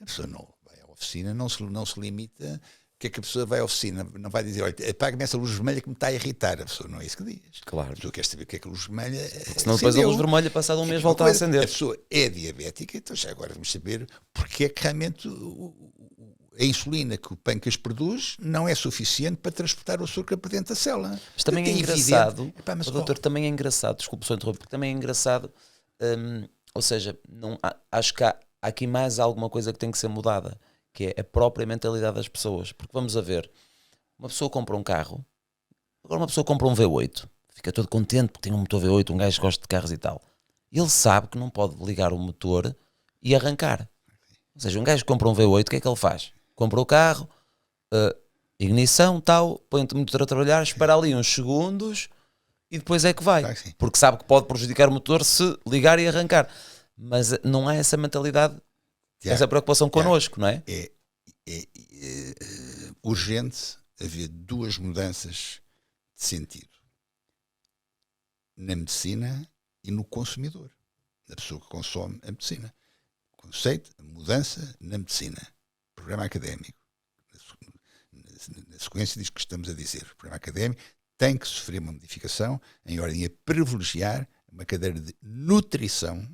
a pessoa não vai à oficina, não se limita. O que é que a pessoa vai à oficina? Não vai dizer: olha, apaga-me essa luz vermelha que me está a irritar. A pessoa não é isso que diz. Claro. A pessoa quer saber o que é que a luz vermelha. Porque senão depois a luz vermelha, passado um mês, volta a acender. A pessoa é diabética, então já agora vamos saber porque é que realmente a insulina que o pâncreas produz não é suficiente para transportar o açúcar para dentro da célula. Mas também é engraçado, doutor, também é engraçado, desculpe só interromper, porque também é engraçado, ou seja, acho que há aqui mais alguma coisa que tem que ser mudada, que é a própria mentalidade das pessoas. Porque vamos a ver, uma pessoa compra um carro, agora uma pessoa compra um V8, fica todo contente porque tem um motor V8, um gajo que gosta de carros e tal. Ele sabe que não pode ligar o motor e arrancar. Ou seja, um gajo que compra um V8, o que é que ele faz? Compra o carro, ignição, tal, põe o motor a trabalhar, espera ali uns segundos e depois é que vai. Claro que porque sabe que pode prejudicar o motor se ligar e arrancar. Mas não há essa mentalidade, essa preocupação connosco, não é? É urgente haver duas mudanças de sentido. Na medicina e no consumidor. Na pessoa que consome a medicina. O conceito, a mudança na medicina. Programa académico, na sequência diz que estamos a dizer, o programa académico tem que sofrer uma modificação em ordem a privilegiar uma cadeira de nutrição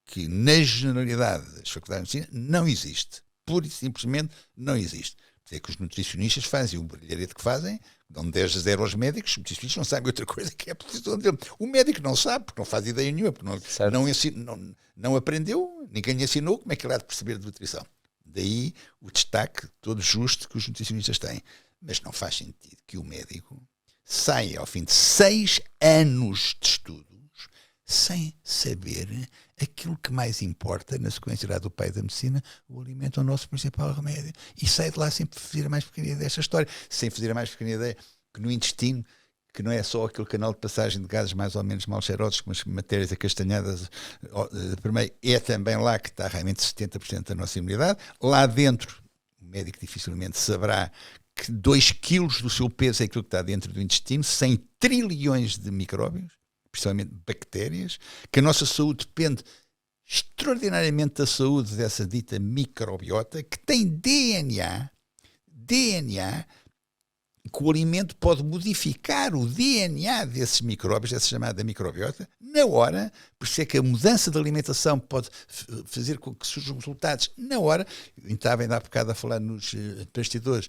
que na generalidade das faculdades de medicina não existe, pura e simplesmente não existe. É que os nutricionistas fazem o brilharete que fazem, dão 10 a 0 aos médicos, os nutricionistas não sabem outra coisa que é a posição dele. O médico não sabe, porque não faz ideia nenhuma, porque não aprendeu, ninguém lhe ensinou como é que ele há de perceber de nutrição. Daí o destaque todo justo que os nutricionistas têm. Mas não faz sentido que o médico saia ao fim de 6 anos de estudos sem saber aquilo que mais importa na sequência lá do pai da medicina, o alimento é o nosso principal remédio. E sai de lá sem fazer a mais pequena ideia desta história, sem fazer a mais pequena ideia que no intestino, que não é só aquele canal de passagem de gases mais ou menos mal cheirosos, como as matérias acastanhadas, primeiro, é também lá que está realmente 70% da nossa imunidade. Lá dentro, o médico dificilmente saberá que 2 quilos do seu peso é aquilo que está dentro do intestino, 100 trilhões de micróbios, principalmente bactérias, que a nossa saúde depende extraordinariamente da saúde dessa dita microbiota, que tem DNA, que o alimento pode modificar o DNA desses micróbios, dessa chamada microbiota, na hora. Por isso é que a mudança de alimentação pode fazer com que surjam resultados na hora. Eu estava ainda há bocado a falar nos bastidores,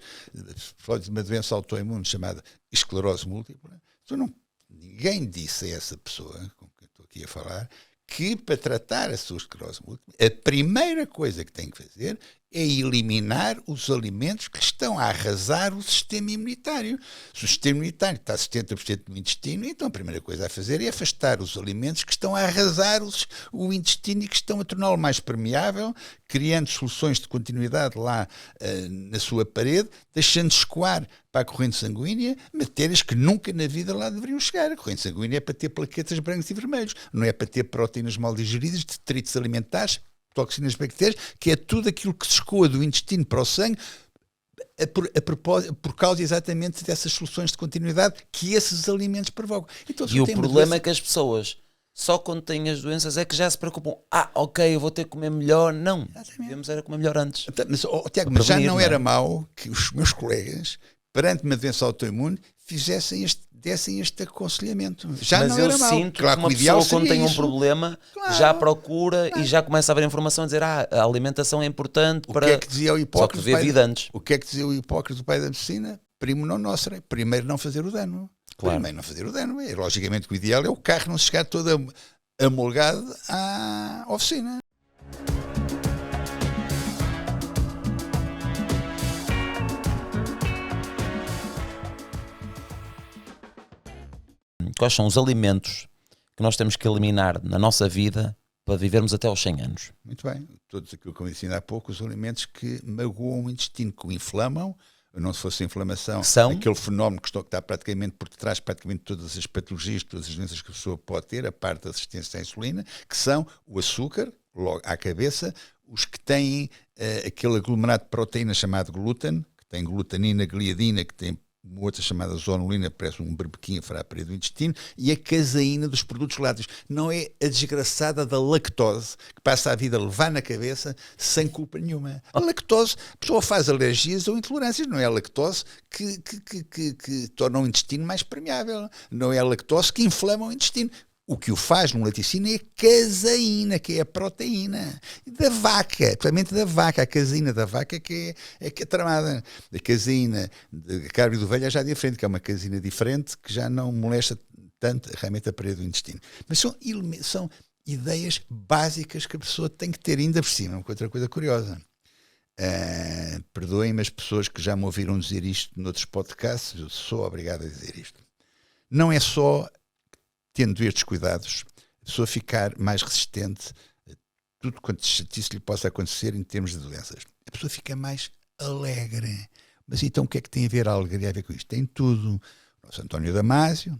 falou de uma doença autoimune chamada esclerose múltipla. Então ninguém disse a essa pessoa com quem estou aqui a falar que para tratar a sua esclerose múltipla, a primeira coisa que tem que fazer é eliminar os alimentos que estão a arrasar o sistema imunitário. Se o sistema imunitário está a 70% no intestino, então a primeira coisa a fazer é afastar os alimentos que estão a arrasar o intestino e que estão a torná-lo mais permeável, criando soluções de continuidade lá na sua parede, deixando escoar para a corrente sanguínea matérias que nunca na vida lá deveriam chegar. A corrente sanguínea é para ter plaquetas brancos e vermelhos, não é para ter proteínas mal digeridas, detritos alimentares, toxinas bactérias, que é tudo aquilo que se escoa do intestino para o sangue por causa exatamente dessas soluções de continuidade que esses alimentos provocam. Então, e o problema é que as pessoas só quando têm as doenças é que já se preocupam. Ok, eu vou ter que comer melhor. Não, devemos era comer melhor antes. Mas, Tiago, mas já não era mau que os meus colegas, perante uma doença autoimune, dessem este aconselhamento. Já mas não eu era mau. sinto Claro que uma pessoa quando tem um problema já procura e já começa a ver informação a dizer a alimentação é importante para... O que é que dizia o Hipócrates? Só que vê vida antes. O que é que dizia o Hipócrates, o pai da medicina? Primo non nocere. Primeiro não fazer o dano. Claro. Primeiro não fazer o dano. Logicamente que o ideal é o carro não chegar todo amolgado à oficina. quais são os alimentos que nós temos que eliminar na nossa vida para vivermos até aos 100 anos. Muito bem. Todos aquilo que eu disse há pouco, os alimentos que magoam o intestino, que o inflamam, não se fosse a inflamação, São? aquele fenómeno que está praticamente por detrás, praticamente todas as patologias, todas as doenças que a pessoa pode ter, a parte da resistência à insulina, que são o açúcar, logo à cabeça, os que têm aquele aglomerado de proteína chamado glúten, que tem glutanina, gliadina, que tem uma outra chamada zonulina, parece um berbequim a furar a parede do intestino, e a caseína dos produtos lácteos. Não é a desgraçada da lactose, que passa a vida a levar na cabeça sem culpa nenhuma. A lactose, a pessoa faz alergias ou intolerâncias, não é a lactose que torna o intestino mais permeável, não é a lactose que inflama o intestino. O que o faz no laticínio é a caseína, que é a proteína da vaca, principalmente da vaca. A caseína da vaca que é tramada. A caseína da carne de ovelha já é diferente, que é uma caseína diferente que já não molesta tanto realmente a parede do intestino. Mas são ideias básicas que a pessoa tem que ter, ainda por cima. Outra coisa curiosa. Perdoem-me as pessoas que já me ouviram dizer isto noutros podcasts, eu sou obrigado a dizer isto. Não é só tendo estes cuidados, a pessoa ficar mais resistente a tudo quanto chatice lhe possa acontecer em termos de doenças. A pessoa fica mais alegre. Mas então o que é que tem a ver a alegria a ver com isto? Tem tudo. O nosso António Damasio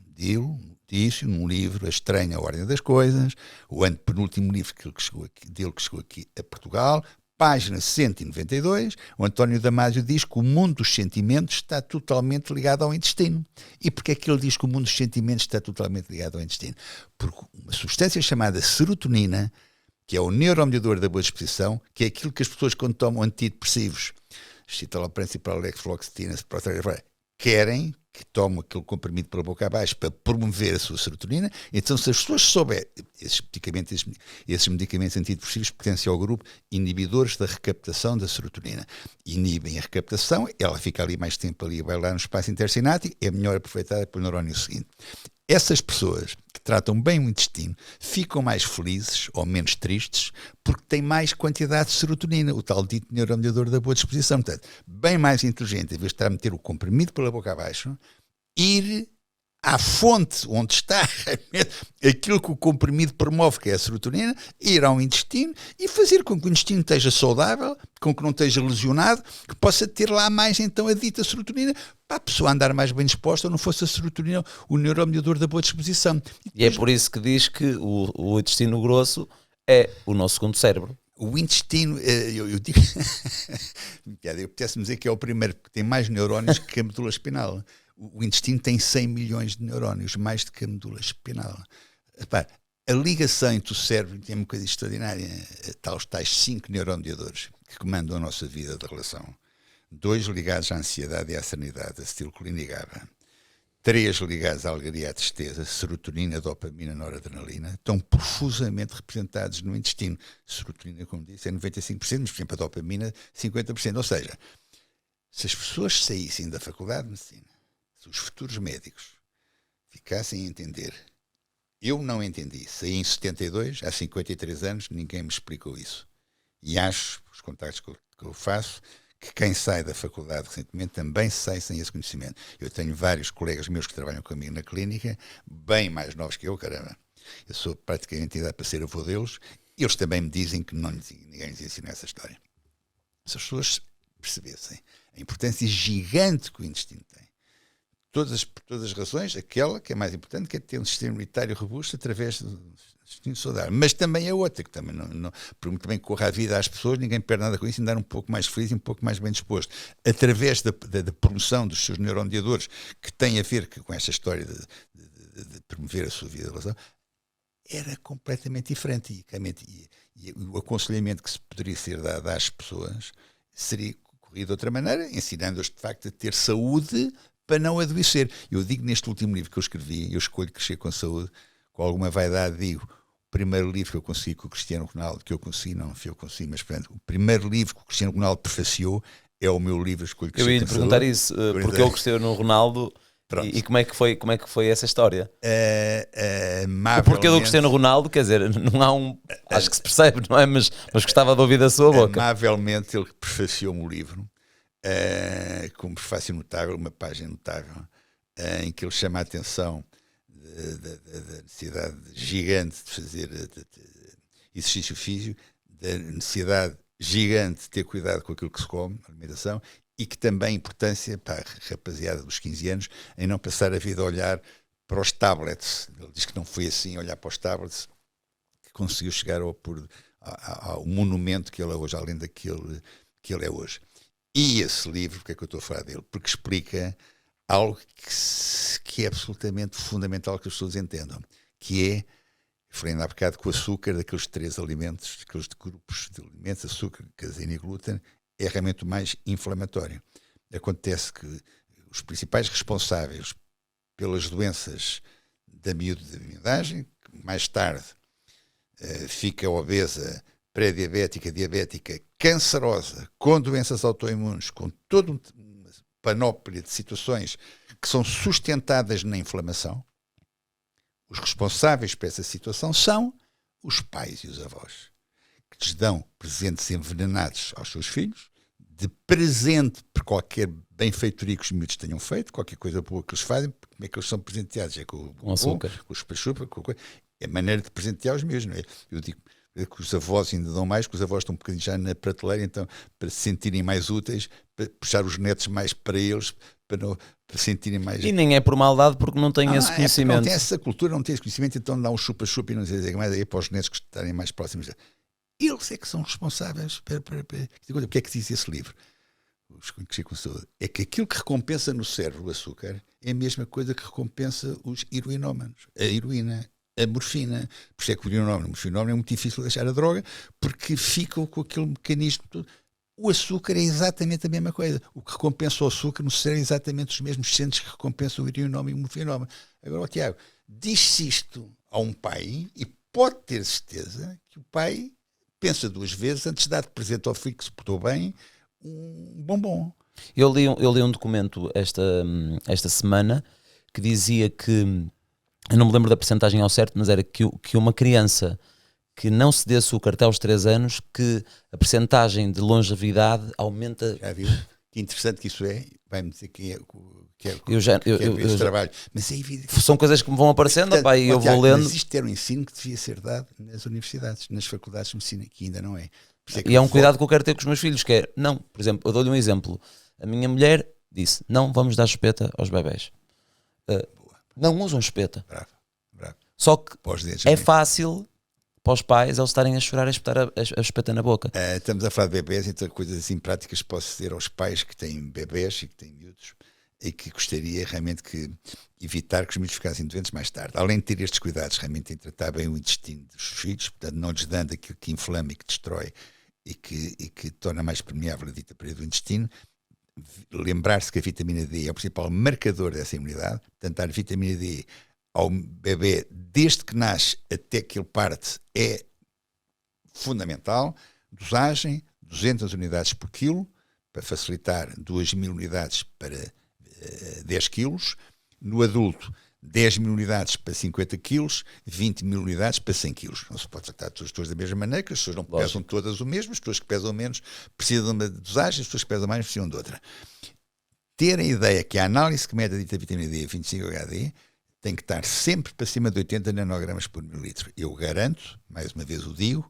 disse num livro A Estranha Ordem das Coisas, o antepenúltimo livro que chegou aqui a Portugal, página 192, o António Damasio diz que o mundo dos sentimentos está totalmente ligado ao intestino. E porquê é que ele diz que o mundo dos sentimentos está totalmente ligado ao intestino? Porque uma substância chamada serotonina, que é o neuromediador da boa disposição, que é aquilo que as pessoas quando tomam antidepressivos, citalopram, cipralex, fluoxetina, querem que tomam aquele comprimido pela boca abaixo para promover a sua serotonina. Então, se as pessoas souberem, esses medicamentos antidepressivos pertencem ao grupo inibidores da recaptação da serotonina. Inibem a recaptação, ela fica ali mais tempo ali, vai lá no espaço intersinático, é melhor aproveitada pelo neurónio seguinte. Essas pessoas que tratam bem o intestino ficam mais felizes ou menos tristes porque têm mais quantidade de serotonina, o tal dito neuromediador da boa disposição. Portanto, bem mais inteligente, em vez de estar a meter o comprimido pela boca abaixo, ir à fonte onde está aquilo que o comprimido promove, que é a serotonina, ir ao intestino e fazer com que o intestino esteja saudável, com que não esteja lesionado, que possa ter lá mais então a dita serotonina, para a pessoa andar mais bem disposta, ou não fosse a serotonina o neuromediador da boa disposição. E é por isso que diz que o intestino grosso é o nosso segundo cérebro. O intestino, eu digo, eu apetece-me dizer que é o primeiro, porque tem mais neurónios que a medula espinal. O intestino tem 100 milhões de neurónios, mais do que a medula espinal. Repare, a ligação entre o cérebro tem uma coisa extraordinária, os tais 5 neuromediadores que comandam a nossa vida de relação. 2 ligados à ansiedade e à serenidade, acetilcolina e GABA. 3 ligados à alegria e à tristeza, serotonina, dopamina, noradrenalina, estão profusamente representados no intestino. Serotonina, como disse, é 95%, mas, por exemplo, a dopamina, 50%. Ou seja, se as pessoas saíssem da Faculdade de Medicina, se os futuros médicos ficassem a entender, eu não entendi, saí em 72, há 53 anos, ninguém me explicou isso. E acho, os contactos que eu faço, que quem sai da faculdade recentemente também sai sem esse conhecimento. Eu tenho vários colegas meus que trabalham comigo na clínica, bem mais novos que eu, caramba. Eu sou praticamente idade para ser avô deles, e eles também me dizem que ninguém lhes ensina essa história. Se as pessoas percebessem a importância gigante que o intestino tem, por todas as razões, aquela que é mais importante, que é ter um sistema imunitário robusto através do intestino saudável. Mas também a outra, que também por muito bem que corra a vida às pessoas, ninguém perde nada com isso, andar um pouco mais feliz e um pouco mais bem disposto. Através da promoção dos seus neuromediadores, que tem a ver com esta história de promover a sua vida de relação, era completamente diferente. E o aconselhamento que se poderia ser dado às pessoas seria corrido de outra maneira, ensinando-as de facto a ter saúde para não adoecer. Eu digo neste último livro que eu escrevi, eu escolho crescer com saúde, com alguma vaidade digo, o primeiro livro que eu consegui com o Cristiano Ronaldo, que eu consegui, não foi eu consegui, mas portanto, o primeiro livro que o Cristiano Ronaldo prefaciou é o meu livro Escolho Crescer com Saúde. Eu ia lhe perguntar isso, porque eu Cristiano Ronaldo e como é que foi essa história? O porquê do Cristiano Ronaldo, quer dizer, não há acho que se percebe, não é? Mas gostava de ouvir da sua boca. Amavelmente ele prefaciou-me o livro, com um prefácio notável, uma página notável, em que ele chama a atenção da necessidade gigante de fazer exercício físico, da necessidade gigante de ter cuidado com aquilo que se come, alimentação, e que também a importância para a rapaziada dos 15 anos em não passar a vida a olhar para os tablets. Ele diz que não foi assim, olhar para os tablets, que conseguiu chegar ao monumento que ele é hoje, além daquele que ele é hoje. E esse livro, porque é que eu estou a falar dele? Porque explica algo que é absolutamente fundamental que as pessoas entendam, que é, falei ainda há bocado, que o açúcar daqueles 3 alimentos, daqueles grupos de alimentos, açúcar, caseína e glúten, é realmente o mais inflamatório. Acontece que os principais responsáveis pelas doenças da miudagem, que mais tarde fica obesa, pré-diabética, diabética, cancerosa, com doenças autoimunes, com toda uma panóplia de situações que são sustentadas na inflamação, os responsáveis por essa situação são os pais e os avós, que lhes dão presentes envenenados aos seus filhos, de presente por qualquer benfeitoria que os miúdos tenham feito, qualquer coisa boa que eles fazem. Como é que eles são presenteados? É com o açúcar, com o chupa-chupa, é a maneira de presentear os meus, não é? Eu digo que os avós ainda dão mais, que os avós estão um bocadinho já na prateleira, então, para se sentirem mais úteis, para puxar os netos mais para eles, para se sentirem mais... E nem é por maldade, porque não têm esse conhecimento. Não tem essa cultura, não tem esse conhecimento, então dá um chupa-chupa e não sei mais aí para os netos que estarem mais próximos. Eles é que são responsáveis. O que é que diz esse livro? É que aquilo que recompensa no cérebro o açúcar é a mesma coisa que recompensa os heroinómanos. A heroína, a morfina. Por isso é que o morfinómano é muito difícil de deixar a droga, porque ficam com aquele mecanismo todo. O açúcar é exatamente a mesma coisa. O que recompensa o açúcar no cérebro é exatamente os mesmos centros que recompensam o heroinómano e o morfinómano. Agora, Tiago, diz-se isto a um pai e pode ter certeza que o pai pensa 2 vezes antes de dar de presente ao filho que se portou bem um bombom. Eu li um documento esta semana que dizia que, eu não me lembro da percentagem ao certo, mas era que uma criança que não se dê açúcar até aos 3 anos, que a percentagem de longevidade aumenta. Já viu? Que interessante que isso é. Vai-me dizer quem é eu trabalho. Mas é evidente. São coisas que me vão aparecendo, portanto, e eu vou lendo. Mas isto era um ensino que devia ser dado nas universidades, nas faculdades de medicina, que ainda não é. E é um cuidado que eu quero ter com os meus filhos, que é, não, por exemplo, eu dou-lhe um exemplo. A minha mulher disse, não vamos dar chupeta aos bebés. Não usam chupeta. Bravo. Só que é fácil para os pais eles estarem a chorar a espetar a chupeta na boca. Estamos a falar de bebés, então coisas assim práticas posso dizer aos pais que têm bebés e que têm miúdos e que gostaria realmente que evitar que os miúdos ficassem doentes mais tarde. Além de ter estes cuidados, realmente em tratar bem o intestino dos filhos, portanto não lhes dando aquilo que inflama e que destrói e que torna mais permeável a dita parede do intestino. Lembrar-se que a vitamina D é o principal marcador dessa imunidade, portanto dar vitamina D ao bebê desde que nasce até que ele parte é fundamental. Dosagem 200 unidades por quilo para facilitar 2.000 unidades para 10 quilos. No adulto 10.000 unidades para 50 quilos, 20.000 unidades para 100 quilos. Não se pode tratar todas da mesma maneira, que as pessoas não pesam todas o mesmo, as pessoas que pesam menos precisam de uma dosagem, as pessoas que pesam mais precisam de outra. Ter a ideia que a análise que mede a dita vitamina D, 25-HD, tem que estar sempre para cima de 80 nanogramas por mililitro. Eu garanto, mais uma vez o digo,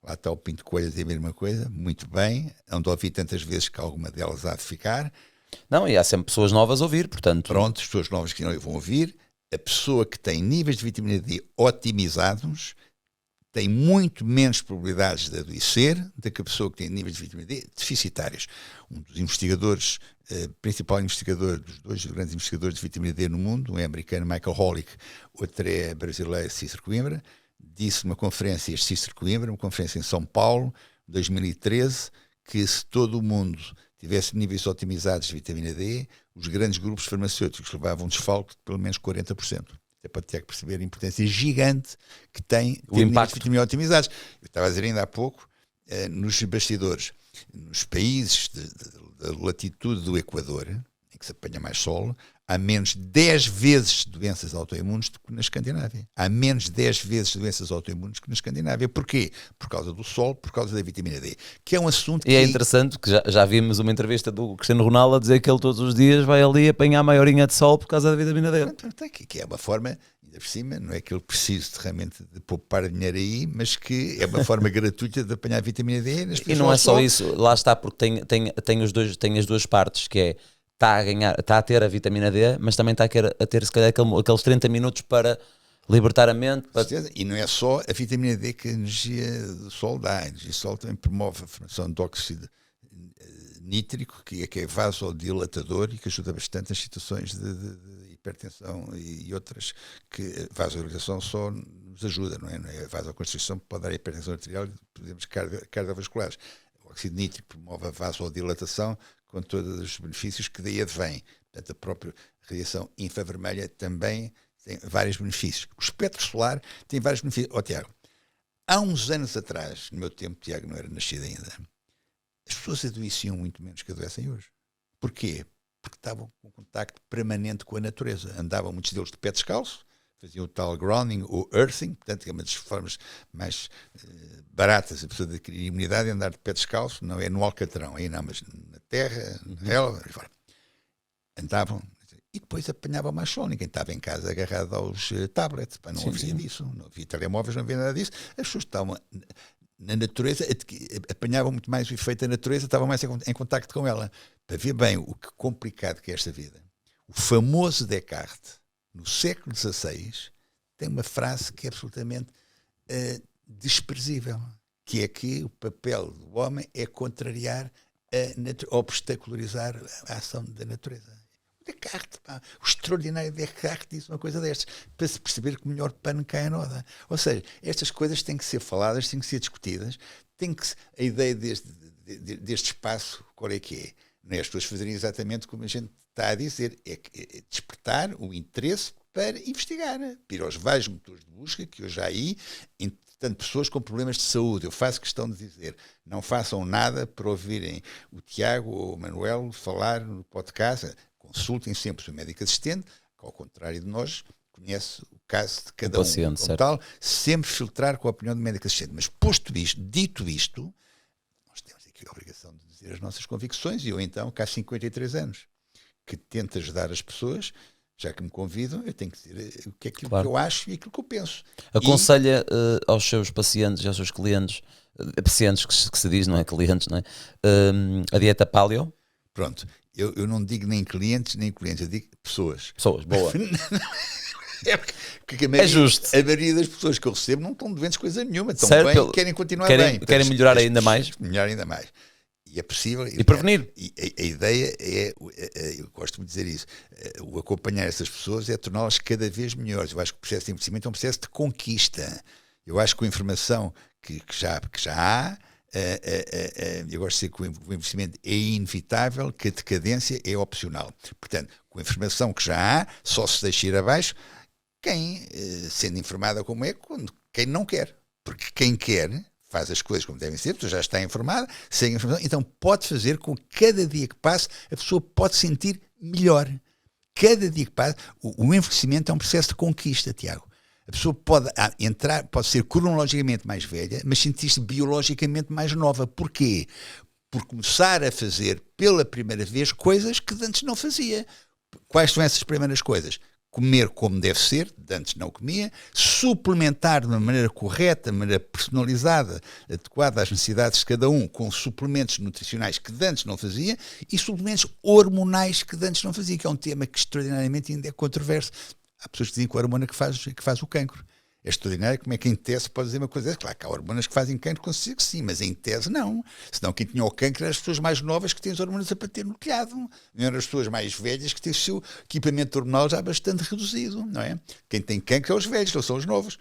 lá está o Pinto Coelho a dizer a mesma coisa, muito bem, ando a ouvir tantas vezes que alguma delas há de ficar. Não, e há sempre pessoas novas a ouvir, portanto... Pronto, as pessoas novas que não vão ouvir. A pessoa que tem níveis de vitamina D otimizados tem muito menos probabilidades de adoecer do que a pessoa que tem níveis de vitamina D deficitários. Um dos investigadores, principal investigador dos 2 grandes investigadores de vitamina D no mundo, um é americano, Michael Holick, outro é brasileiro, Cícero Coimbra, disse numa conferência, Cícero Coimbra, uma conferência em São Paulo, 2013, que se todo o mundo tivesse níveis otimizados de vitamina D, os grandes grupos farmacêuticos levavam um desfalque de pelo menos 40%. É para ter que perceber a importância gigante que tem o impacto de vitamina otimizados. Eu estava a dizer ainda há pouco, nos bastidores, nos países da latitude do Equador, em que se apanha mais sol, há menos 10 vezes doenças autoimunes do que na Escandinávia. Há menos 10 vezes doenças autoimunes que na Escandinávia. Porquê? Por causa do sol, por causa da vitamina D. Que é um assunto que... E é interessante que já vimos uma entrevista do Cristiano Ronaldo a dizer que ele todos os dias vai ali apanhar a maior horinha de sol por causa da vitamina D. Que é uma forma, ainda por cima, não é que ele precise realmente de poupar dinheiro aí, mas que é uma forma gratuita de apanhar vitamina D. E não é só isso, lá está, porque tem as duas partes, que é está a ter a vitamina D, mas também está a ter se calhar aqueles 30 minutos para libertar a mente. E não é só a vitamina D que a energia do sol dá. A energia do sol também promove a formação de óxido nítrico, que é vasodilatador e que ajuda bastante nas situações de hipertensão e outras, que a vasodilatação só nos ajuda, não é? A vasoconstrição pode dar hipertensão arterial e problemas cardiovasculares. O óxido nítrico promove a vasodilatação com todos os benefícios que daí advém. Portanto, a própria radiação infravermelha também tem vários benefícios. O espectro solar tem vários benefícios. Tiago, há uns anos atrás, no meu tempo, Tiago não era nascido ainda, as pessoas adoeciam muito menos que adoecem hoje. Porquê? Porque estavam com contacto permanente com a natureza. Andavam muitos deles de pé descalço, faziam o tal grounding ou earthing, portanto, é uma das formas mais baratas a pessoa de adquirir imunidade é andar de pé descalço, não é no alcatrão, aí não, mas na terra, na relva, andavam e depois apanhavam mais sol. Ninguém estava em casa agarrado aos tablets, não havia disso, não havia telemóveis, não havia nada disso. As pessoas estavam na natureza, apanhavam muito mais o efeito da natureza, estavam mais em contacto com ela. Para ver bem o que complicado que é esta vida. O famoso Descartes, no século XVI, tem uma frase que é absolutamente desprezível, que é que o papel do homem é contrariar, obstacularizar a ação da natureza. Descartes, o extraordinário Descartes diz uma coisa destas, para se perceber que o melhor pano cai a noda. Ou seja, estas coisas têm que ser faladas, têm que ser discutidas, a ideia deste espaço, qual é que é? Não é as pessoas fazerem exatamente como a gente está a dizer, é despertar o interesse para investigar, para ir aos vários motores de busca, que eu já aí, tanto pessoas com problemas de saúde, eu faço questão de dizer, não façam nada para ouvirem o Tiago ou o Manuel falar no podcast, consultem sempre o seu médico assistente, que ao contrário de nós, conhece o caso de cada paciente, como tal, sempre filtrar com a opinião do médico assistente. Mas dito isto, nós temos aqui a obrigação de dizer as nossas convicções, e eu então, cá há 53 anos, que tento ajudar as pessoas, já que me convidam, eu tenho que dizer o que é aquilo que eu acho e aquilo que eu penso. Aconselha aos seus pacientes e aos seus clientes, pacientes que se diz, não é clientes, não é? A dieta paleo. Pronto, eu não digo nem clientes, nem clientes, eu digo pessoas. Pessoas, boa. É justo. A maioria das pessoas que eu recebo não estão doentes coisa nenhuma, estão bem, querem continuar bem. Querem melhorar ainda mais. Melhorar ainda mais. E é possível. E prevenir. E a ideia é, eu gosto de dizer isso, o acompanhar essas pessoas é torná-las cada vez melhores. Eu acho que o processo de investimento é um processo de conquista. Eu acho que a informação que já há, eu gosto de dizer que o investimento é inevitável, que a decadência é opcional. Portanto, com a informação que já há, só se deixa ir abaixo quem, sendo informada como é, quem não quer. Porque quem quer faz as coisas como devem ser, já está informada, segue a informação, então pode fazer com que cada dia que passe a pessoa pode sentir melhor. Cada dia que passa, o envelhecimento é um processo de conquista, Tiago. A pessoa pode pode ser cronologicamente mais velha, mas sentir-se biologicamente mais nova. Porquê? Por começar a fazer pela primeira vez coisas que antes não fazia. Quais são essas primeiras coisas? Comer como deve ser, de antes não comia, suplementar de uma maneira correta, de maneira personalizada, adequada às necessidades de cada um, com suplementos nutricionais que de antes não fazia e suplementos hormonais que de antes não fazia, que é um tema que extraordinariamente ainda é controverso. Há pessoas que dizem que a hormona que faz o cancro. É extraordinário como é que em tese pode dizer uma coisa dessa. Claro que há hormonas que fazem cancro, consigo que sim, mas em tese não. Senão quem tinha o cancro eram as pessoas mais novas que têm as hormonas a bater no telhado. Não eram as pessoas mais velhas que têm o seu equipamento hormonal já bastante reduzido, não é? Quem tem cancro é os velhos, não são os novos.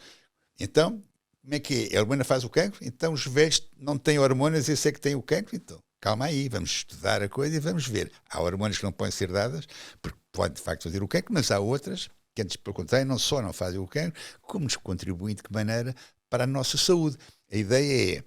Então, como é que é? A hormona faz o cancro? Então os velhos não têm hormonas e esse é que tem o cancro? Então, calma aí, vamos estudar a coisa e vamos ver. Há hormonas que não podem ser dadas, porque podem de facto fazer o cancro, mas há outras que antes, pelo contrário, não só não fazem o cancro, como nos contribuem de que maneira para a nossa saúde. A ideia é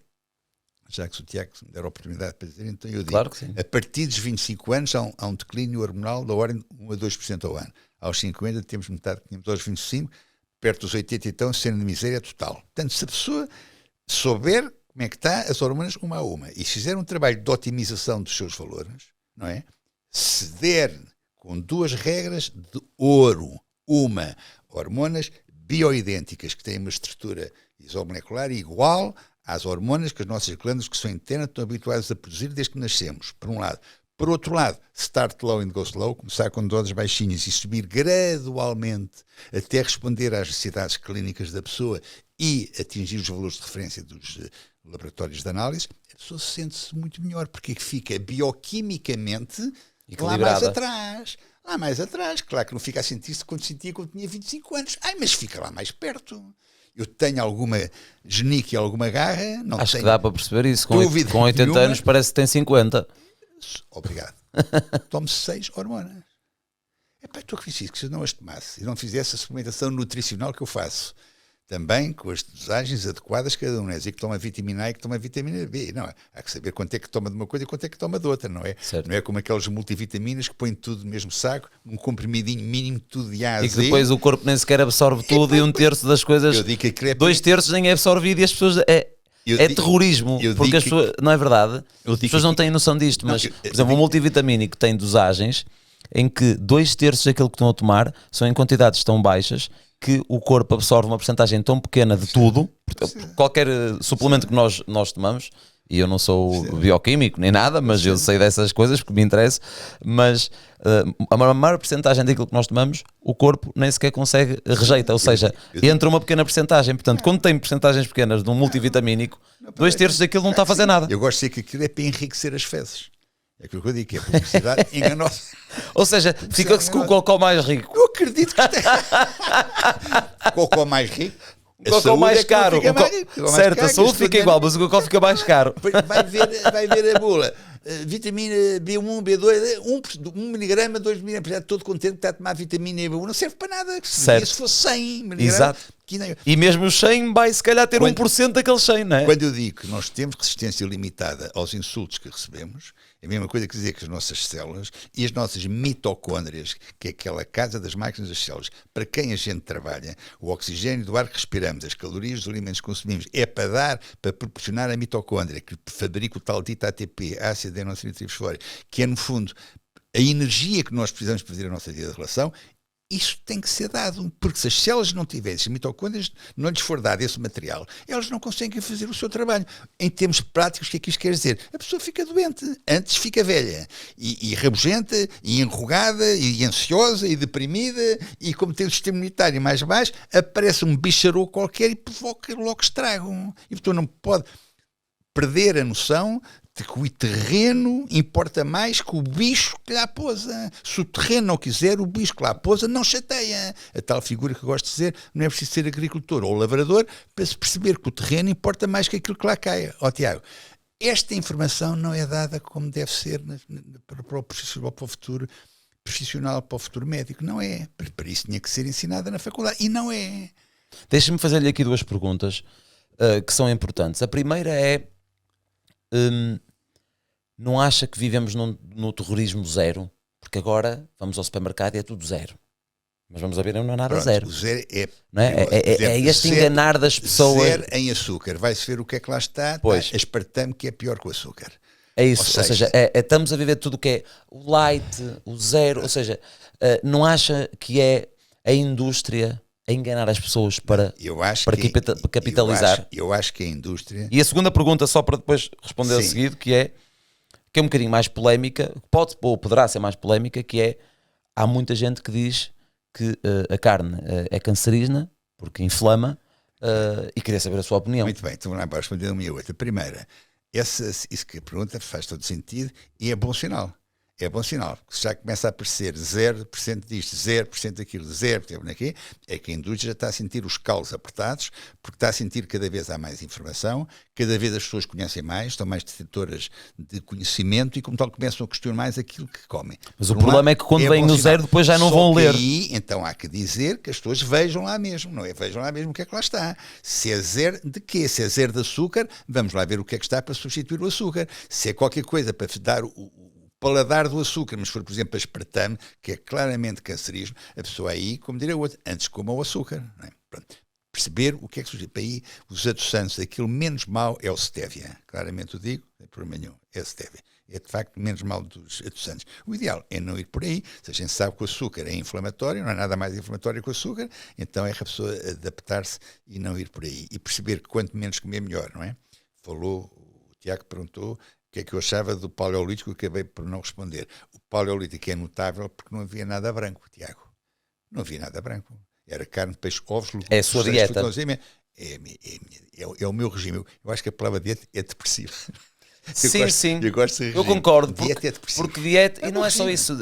já que o Tiago me der a oportunidade para dizer, então eu digo, Claro que sim. a partir dos 25 anos há um declínio hormonal da ordem de 1 a 2% ao ano. Aos 50 temos metade que tínhamos aos 25, perto dos 80 então, sendo de miséria total. Portanto, se a pessoa souber como é que está as hormonas uma a uma e fizer um trabalho de otimização dos seus valores, não é? Se der com 2 regras de ouro, uma, hormonas bioidênticas que têm uma estrutura isomolecular igual às hormonas que as nossas glândulas que são internas estão habituadas a produzir desde que nascemos, por um lado. Por outro lado, start low and go slow, começar com doses baixinhas e subir gradualmente até responder às necessidades clínicas da pessoa e atingir os valores de referência dos laboratórios de análise, a pessoa sente-se muito melhor, porque fica bioquimicamente lá mais atrás. Lá mais atrás, claro que não fica a sentir-se quando sentia quando tinha 25 anos. Mas fica lá mais perto. Eu tenho alguma genique e alguma garra. Não Acho tenho que dá para perceber isso. Com 80 nenhuma. anos parece que tem 50. Obrigado. Tomo 6 hormonas. Estou a que se eu não as tomasse e não fizesse a suplementação nutricional que eu faço, também com as dosagens adequadas cada um, não é dizer que toma vitamina A e que toma vitamina B, não, há que saber quanto é que toma de uma coisa e quanto é que toma de outra, não é? Certo. Não é como aquelas multivitaminas que põem tudo no mesmo saco, um comprimidinho mínimo, tudo de A a Z. E que depois o corpo nem sequer absorve tudo e 1/3 das coisas, eu digo que aquilo é 2/3 nem é absorvido e as pessoas... É terrorismo, porque as pessoas, não é verdade? As pessoas não têm noção disto, mas, por exemplo, um multivitamínico tem dosagens em que 2/3 daquilo que estão a tomar são em quantidades tão baixas que o corpo absorve uma porcentagem tão pequena de tudo, qualquer suplemento que nós tomamos, e eu não sou bioquímico nem nada, mas eu sei dessas coisas porque me interessa, mas a maior porcentagem daquilo que nós tomamos, o corpo nem sequer consegue, rejeita, ou seja, entra uma pequena porcentagem. Portanto, quando tem porcentagens pequenas de um multivitamínico, 2/3 daquilo não está a fazer nada. Eu gosto de dizer que aquilo é para enriquecer as fezes. É aquilo que eu digo, que é publicidade enganosa. Ou seja, fica-se com o cocó mais rico. Eu acredito que o cocó mais rico. O cocó mais caro. Certo, a saúde fica igual, mas o cocó fica mais caro. Vai ver a bula. Vitamina B1, B2, 1 miligrama, 2 miligramas, todo contente que está a tomar vitamina B1, não serve para nada. Se fosse 100 miligramas. Exato. E mesmo os 100 vai se calhar ter 1% daqueles 100, não é? Quando eu digo que nós temos resistência limitada aos insultos que recebemos, é a mesma coisa que dizer que as nossas células e as nossas mitocôndrias, que é aquela casa das máquinas das células, para quem a gente trabalha, o oxigênio do ar que respiramos, as calorias dos alimentos que consumimos, é para proporcionar a mitocôndria, que fabrica o tal dito ATP, ácido desoxirribonucleofosfórico, que é no fundo a energia que nós precisamos para fazer a nossa vida de relação. Isso tem que ser dado, porque se as células não tiverem, se as mitocôndrias não lhes for dado esse material, elas não conseguem fazer o seu trabalho. Em termos práticos, o que é que isto quer dizer? A pessoa fica doente, antes fica velha, e rabugenta, e enrugada, e ansiosa, e deprimida, e como tem o sistema imunitário mais baixo, aparece um bicharou qualquer e provoca logo estrago. E portanto não pode perder a noção de que o terreno importa mais que o bicho que lá pousa. Se o terreno não quiser, o bicho que lá pousa não chateia. A tal figura que eu gosto de dizer, não é preciso ser agricultor ou lavrador para se perceber que o terreno importa mais que aquilo que lá caia. Tiago, esta informação não é dada como deve ser para o futuro profissional, para o futuro médico. Não é. Para isso tinha que ser ensinada na faculdade. E não é. Deixa-me fazer-lhe aqui 2 perguntas que são importantes. A primeira é... não acha que vivemos no terrorismo zero? Porque agora vamos ao supermercado e é tudo zero. Mas vamos a ver, não é nada. Pronto, zero. O zero não é? É este enganar das pessoas. Zero em açúcar. Vai-se ver o que é que lá está. Pois. Tá, aspartame que é pior que o açúcar. É isso. Ou seja, estamos a viver tudo o que é o light, o zero. Ou seja, não acha que é a indústria a enganar as pessoas para capitalizar? Eu acho que a indústria... E a segunda pergunta, só para depois responder a seguir, que é um bocadinho mais polémica, poderá ser mais polémica, que é, há muita gente que diz que a carne é cancerígena, porque inflama, e queria saber a sua opinião. Muito bem, então vamos lá para responder uma e outra. Primeira, isso que a pergunta faz todo sentido e é bom sinal. É bom sinal. Se já começa a aparecer 0% disto, 0% daquilo, 0% daqui, é que a indústria já está a sentir os calos apertados, porque está a sentir que cada vez há mais informação, cada vez as pessoas conhecem mais, estão mais detetoras de conhecimento e, como tal, começam a questionar mais aquilo que comem. Mas o problema é que quando vem no zero, depois já não vão ler. Aí, então há que dizer que as pessoas vejam lá mesmo, não é? Vejam lá mesmo o que é que lá está. Se é zero de quê? Se é zero de açúcar, vamos lá ver o que é que está para substituir o açúcar. Se é qualquer coisa para dar o paladar do açúcar, mas se for, por exemplo, aspartame, que é claramente cancerígeno, a pessoa aí, como diria o outro, antes coma o açúcar. Não é? Pronto. Perceber o que é que surge. Para aí, os adoçantes, aquilo menos mau é o stevia. Claramente o digo, não tem problema nenhum, é o stevia. É de facto menos mal dos adoçantes. O ideal é não ir por aí. Se a gente sabe que o açúcar é inflamatório, não há nada mais inflamatório que o açúcar, então é a pessoa adaptar-se e não ir por aí. E perceber que quanto menos comer, melhor, não é? Falou, o Tiago perguntou o que é que eu achava do paleolítico, eu acabei por não responder. O paleolítico é notável porque não havia nada branco, Tiago. Não havia nada branco. Era carne, peixe, ovos, legumes. É a sua dieta. É o meu regime. Eu acho que a palavra dieta é depressiva. Sim. Eu concordo. Dieta é depressiva. Porque dieta, e não é só isso.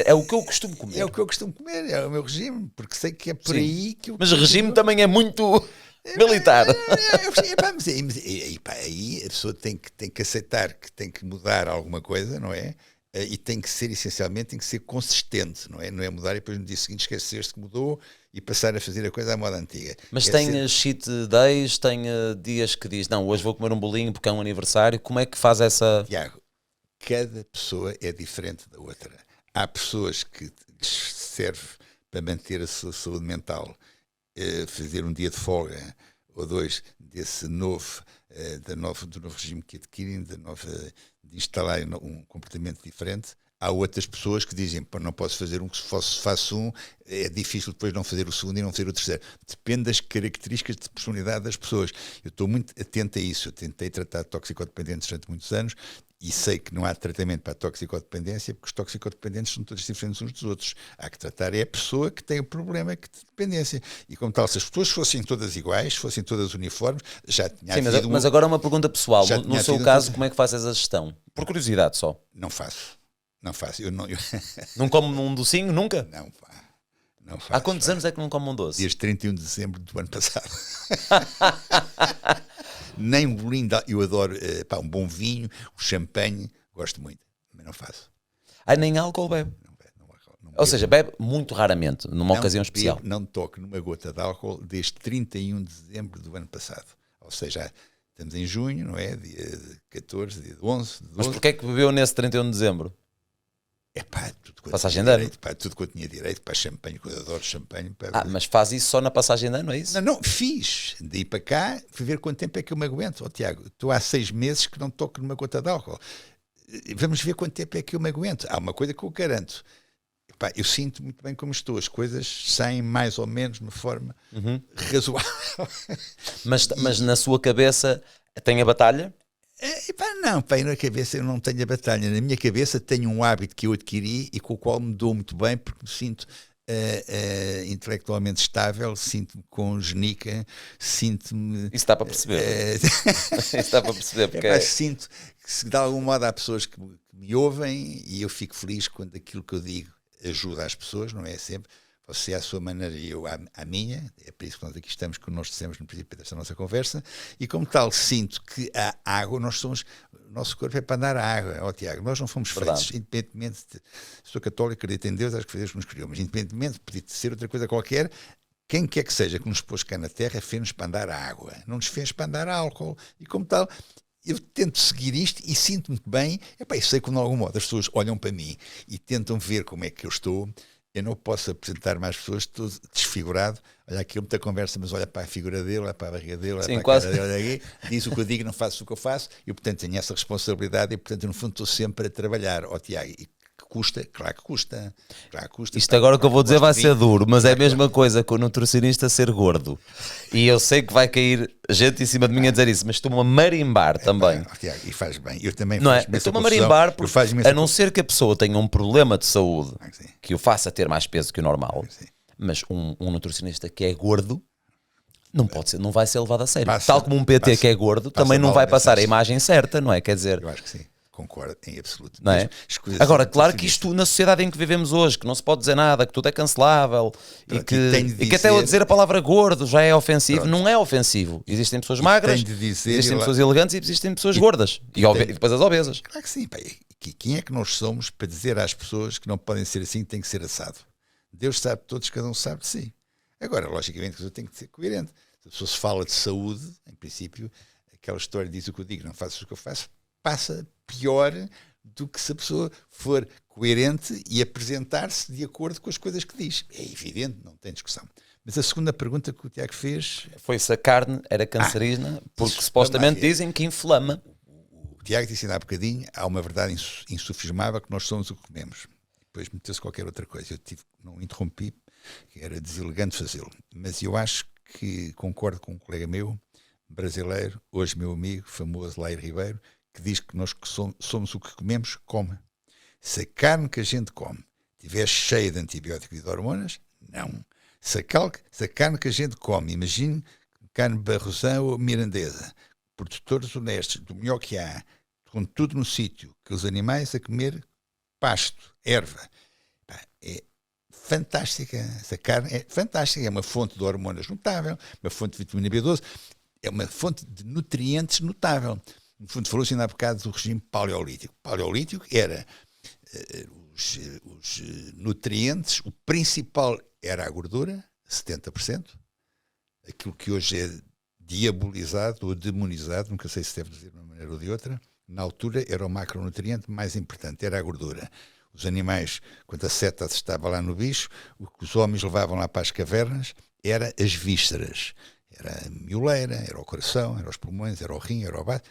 É o que eu costumo comer. É o que eu costumo comer, é o meu regime, porque sei que é por aí que eu... Mas o regime também é muito militar. Aí a pessoa tem que aceitar que tem que mudar alguma coisa, não é? E tem que ser, essencialmente, tem que ser consistente, não é? Não é mudar e depois no dia seguinte esquecer-se que mudou e passar a fazer a coisa à moda antiga. Mas tem cheat days, tem dias que diz, não, hoje vou comer um bolinho porque é um aniversário. Como é que faz essa... Tiago, cada pessoa é diferente da outra. Há pessoas que serve para manter a sua saúde mental, fazer um dia de folga ou dois desse novo, do novo regime que adquirem, de instalar um comportamento diferente. Há outras pessoas que dizem, não posso fazer um, se faço um, é difícil depois não fazer o segundo e não fazer o terceiro. Depende das características de personalidade das pessoas. Eu estou muito atento a isso. Eu tentei tratar toxicodependentes durante muitos anos e sei que não há tratamento para a toxicodependência porque os toxicodependentes são todos diferentes uns dos outros. Há que tratar é a pessoa que tem o problema de dependência. E como tal, se as pessoas fossem todas iguais, fossem todas uniformes, já tinha havido... Mas agora uma pergunta pessoal. No seu caso, como é que faz essa gestão? Por curiosidade só. Não faço. Não come um docinho? Nunca? Não faço. Há quantos anos é que não come um doce? Desde 31 de dezembro do ano passado. Nem um bolinho. Eu adoro um bom vinho, o champanhe, gosto muito, mas não faço. Nem álcool bebe? Não Ou seja, bebe muito raramente, numa ocasião especial. Não toco numa gota de álcool desde 31 de dezembro do ano passado. Ou seja, estamos em junho, não é? Dia 14, dia 11. Mas porquê é que bebeu nesse 31 de dezembro? Tudo quanto passagem de ano? Tudo quanto tinha direito, para champanhe, que eu adoro champanhe. Mas faz isso só na passagem de ano, é isso? Não, fiz. Daí para cá, fui ver quanto tempo é que eu me aguento. Tiago, estou há 6 meses que não toco numa gota de álcool. Vamos ver quanto tempo é que eu me aguento. Há uma coisa que eu garanto. Eu sinto muito bem como estou. As coisas saem mais ou menos de uma forma razoável. Mas na sua cabeça tem a batalha? Não, na cabeça eu não tenho a batalha. Na minha cabeça tenho um hábito que eu adquiri e com o qual me dou muito bem porque me sinto intelectualmente estável, sinto-me com genica, sinto-me... Isso dá para perceber. Isso dá para perceber. Porque sinto que de algum modo há pessoas que me ouvem e eu fico feliz quando aquilo que eu digo ajuda as pessoas, não é sempre... Você à sua maneira e eu à minha, é por isso que nós aqui estamos, como nós dissemos no princípio desta nossa conversa, e como tal sinto que a água, o nosso corpo é para andar a água, Tiago, nós não fomos feitos, independentemente sou católico, acredito em Deus, acho que foi Deus que nos criou, mas independentemente de ser outra coisa qualquer, quem quer que seja que nos pôs cá na Terra fez-nos para andar a água, não nos fez para andar a álcool, e como tal... Eu tento seguir isto e sinto muito bem, eu sei que de algum modo as pessoas olham para mim e tentam ver como é que eu estou. Eu não posso apresentar mais pessoas, estou desfigurado. Olha aqui muita conversa, mas olha para a figura dele, olha para a barriga dele, olha para a cara dele, olha aqui, diz o que eu digo, não faço o que eu faço. Eu, portanto, tenho essa responsabilidade e, portanto, no fundo, estou sempre a trabalhar. Tiago, e que custa? Claro que custa. Isto agora que eu vou dizer vai ser duro, mas é a mesma coisa que o nutricionista ser gordo. E eu sei que vai cair gente em cima de mim a dizer isso, mas estou-me a marimbar também. Tiago, e faz bem. Eu também não é? Estou-me a marimbar porque, a não ser que a pessoa tenha um problema de saúde que o faça ter mais peso que o normal, mas um nutricionista que é gordo não pode ser, não vai ser levado a sério. Tal como um PT que é gordo também não vai passar a imagem certa, não é? Quer dizer, eu acho que sim. Concordo em absoluto. Não é? Agora, claro que isto na sociedade em que vivemos hoje, que não se pode dizer nada, que tudo é cancelável e que até ao dizer a palavra gordo já é ofensivo. Pronto. Não é ofensivo. Existem pessoas magras, existem pessoas elegantes e existem pessoas gordas e depois as obesas. Claro que sim. Pá. Quem é que nós somos para dizer às pessoas que não podem ser assim, tem que ser assado? Deus sabe de todos, cada um sabe de si. Agora, logicamente, eu tenho que ser coerente. Se a pessoa se fala de saúde, em princípio, aquela história diz o que eu digo, não faço o que eu faço, passa pior do que se a pessoa for coerente e apresentar-se de acordo com as coisas que diz. É evidente, não tem discussão. Mas a segunda pergunta que o Tiago fez... foi se a carne era cancerígena, porque supostamente dizem que inflama. O Tiago disse ainda há bocadinho, há uma verdade insufismável que nós somos o que comemos. Depois meteu-se qualquer outra coisa. Eu não interrompi, que era deselegante fazê-lo. Mas eu acho que concordo com um colega meu, brasileiro, hoje meu amigo, famoso Lair Ribeiro, que diz que nós somos o que comemos, come. Se a carne que a gente come estiver cheia de antibióticos e de hormonas, não. Se a carne que a gente come, imagine carne barrosã ou mirandesa, produtores honestos, do melhor que há, com tudo no sítio, que os animais a comer pasto, erva, é fantástica. Essa carne é fantástica, é uma fonte de hormonas notável, uma fonte de vitamina B12, é uma fonte de nutrientes notável. No fundo, falou-se ainda há bocado do regime paleolítico. Paleolítico era os nutrientes, o principal era a gordura, 70%, aquilo que hoje é diabolizado ou demonizado, nunca sei se deve dizer de uma maneira ou de outra, na altura era o macronutriente mais importante, era a gordura. Os animais, quando a seta estava lá no bicho, o que os homens levavam lá para as cavernas era as vísceras. Era a mioleira, era o coração, era os pulmões, era o rim, era o baço,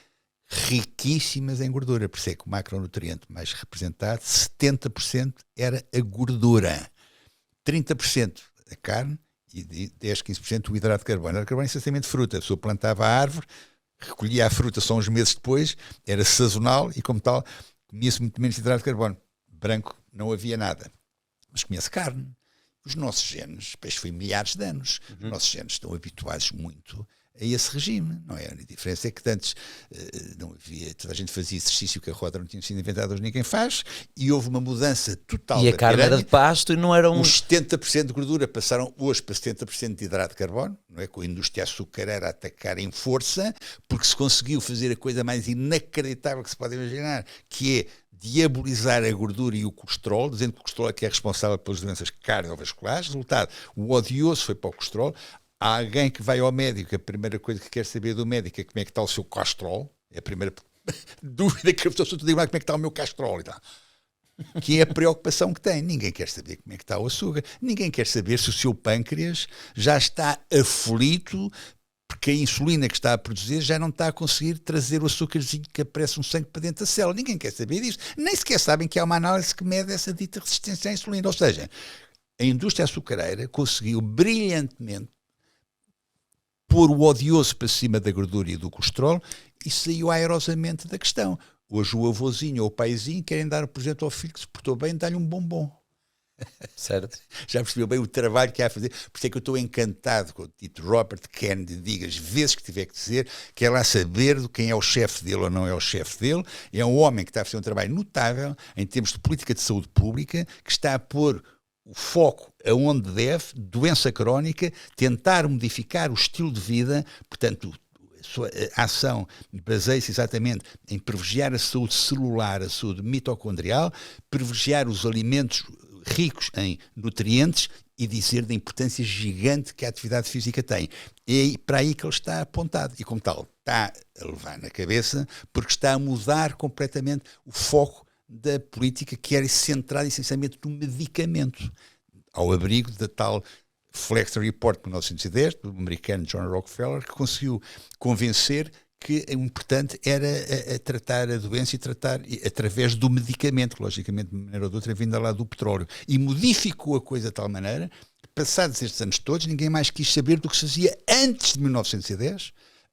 riquíssimas em gordura. Por isso é que o macronutriente mais representado, 70% era a gordura, 30% a carne e 10, 15% o hidrato de carbono. O hidrato de carbono é essencialmente fruta. A pessoa plantava a árvore, recolhia a fruta só uns meses depois, era sazonal e, como tal, comia-se muito menos hidrato de carbono. Branco não havia nada, mas comia-se carne. Os nossos genes, depois foi milhares de anos, os nossos genes estão habituados muito a esse regime, não é? A diferença é que antes não havia, toda a gente fazia exercício, que a roda não tinha sido inventada, hoje ninguém faz, e houve uma mudança total. E a carne era de pasto e não era Os 70% de gordura passaram hoje para 70% de hidrato de carbono, não é? Com a indústria açucareira a atacar em força, porque se conseguiu fazer a coisa mais inacreditável que se pode imaginar, que é diabolizar a gordura e o colesterol, dizendo que o colesterol é que é responsável pelas doenças cardiovasculares. Resultado, o odioso foi para o colesterol. Há alguém que vai ao médico, a primeira coisa que quer saber do médico é como é que está o seu colesterol. É a primeira dúvida que a pessoa diz, como é que está o meu colesterol e tal. Que é a preocupação que tem. Ninguém quer saber como é que está o açúcar. Ninguém quer saber se o seu pâncreas já está aflito porque a insulina que está a produzir já não está a conseguir trazer o açúcarzinho que aparece no sangue para dentro da célula. Ninguém quer saber disso. Nem sequer sabem que há uma análise que mede essa dita resistência à insulina. Ou seja, a indústria açucareira conseguiu brilhantemente pôr o odioso para cima da gordura e do colesterol e saiu airosamente da questão. Hoje o avôzinho ou o paizinho querem dar o presente ao filho que se portou bem, dá-lhe um bombom. Certo. Já percebeu bem o trabalho que há a fazer? Por isso é que eu estou encantado com o Tito Robert Kennedy diga as vezes que tiver que dizer, que é lá saber de quem é o chefe dele ou não é o chefe dele. É um homem que está a fazer um trabalho notável em termos de política de saúde pública, que está a pôr o foco aonde deve, doença crónica, tentar modificar o estilo de vida, portanto, a ação baseia-se exatamente em privilegiar a saúde celular, a saúde mitocondrial, privilegiar os alimentos ricos em nutrientes e dizer da importância gigante que a atividade física tem. É para aí que ele está apontado. E como tal, está a levar na cabeça porque está a mudar completamente o foco da política que era centrada essencialmente no medicamento, ao abrigo da tal Flex Report de 1910, do americano John Rockefeller, que conseguiu convencer que o importante era a tratar a doença e tratar através do medicamento, logicamente, de maneira ou de outra, vinda lá do petróleo. E modificou a coisa de tal maneira que, passados estes anos todos, ninguém mais quis saber do que se fazia antes de 1910,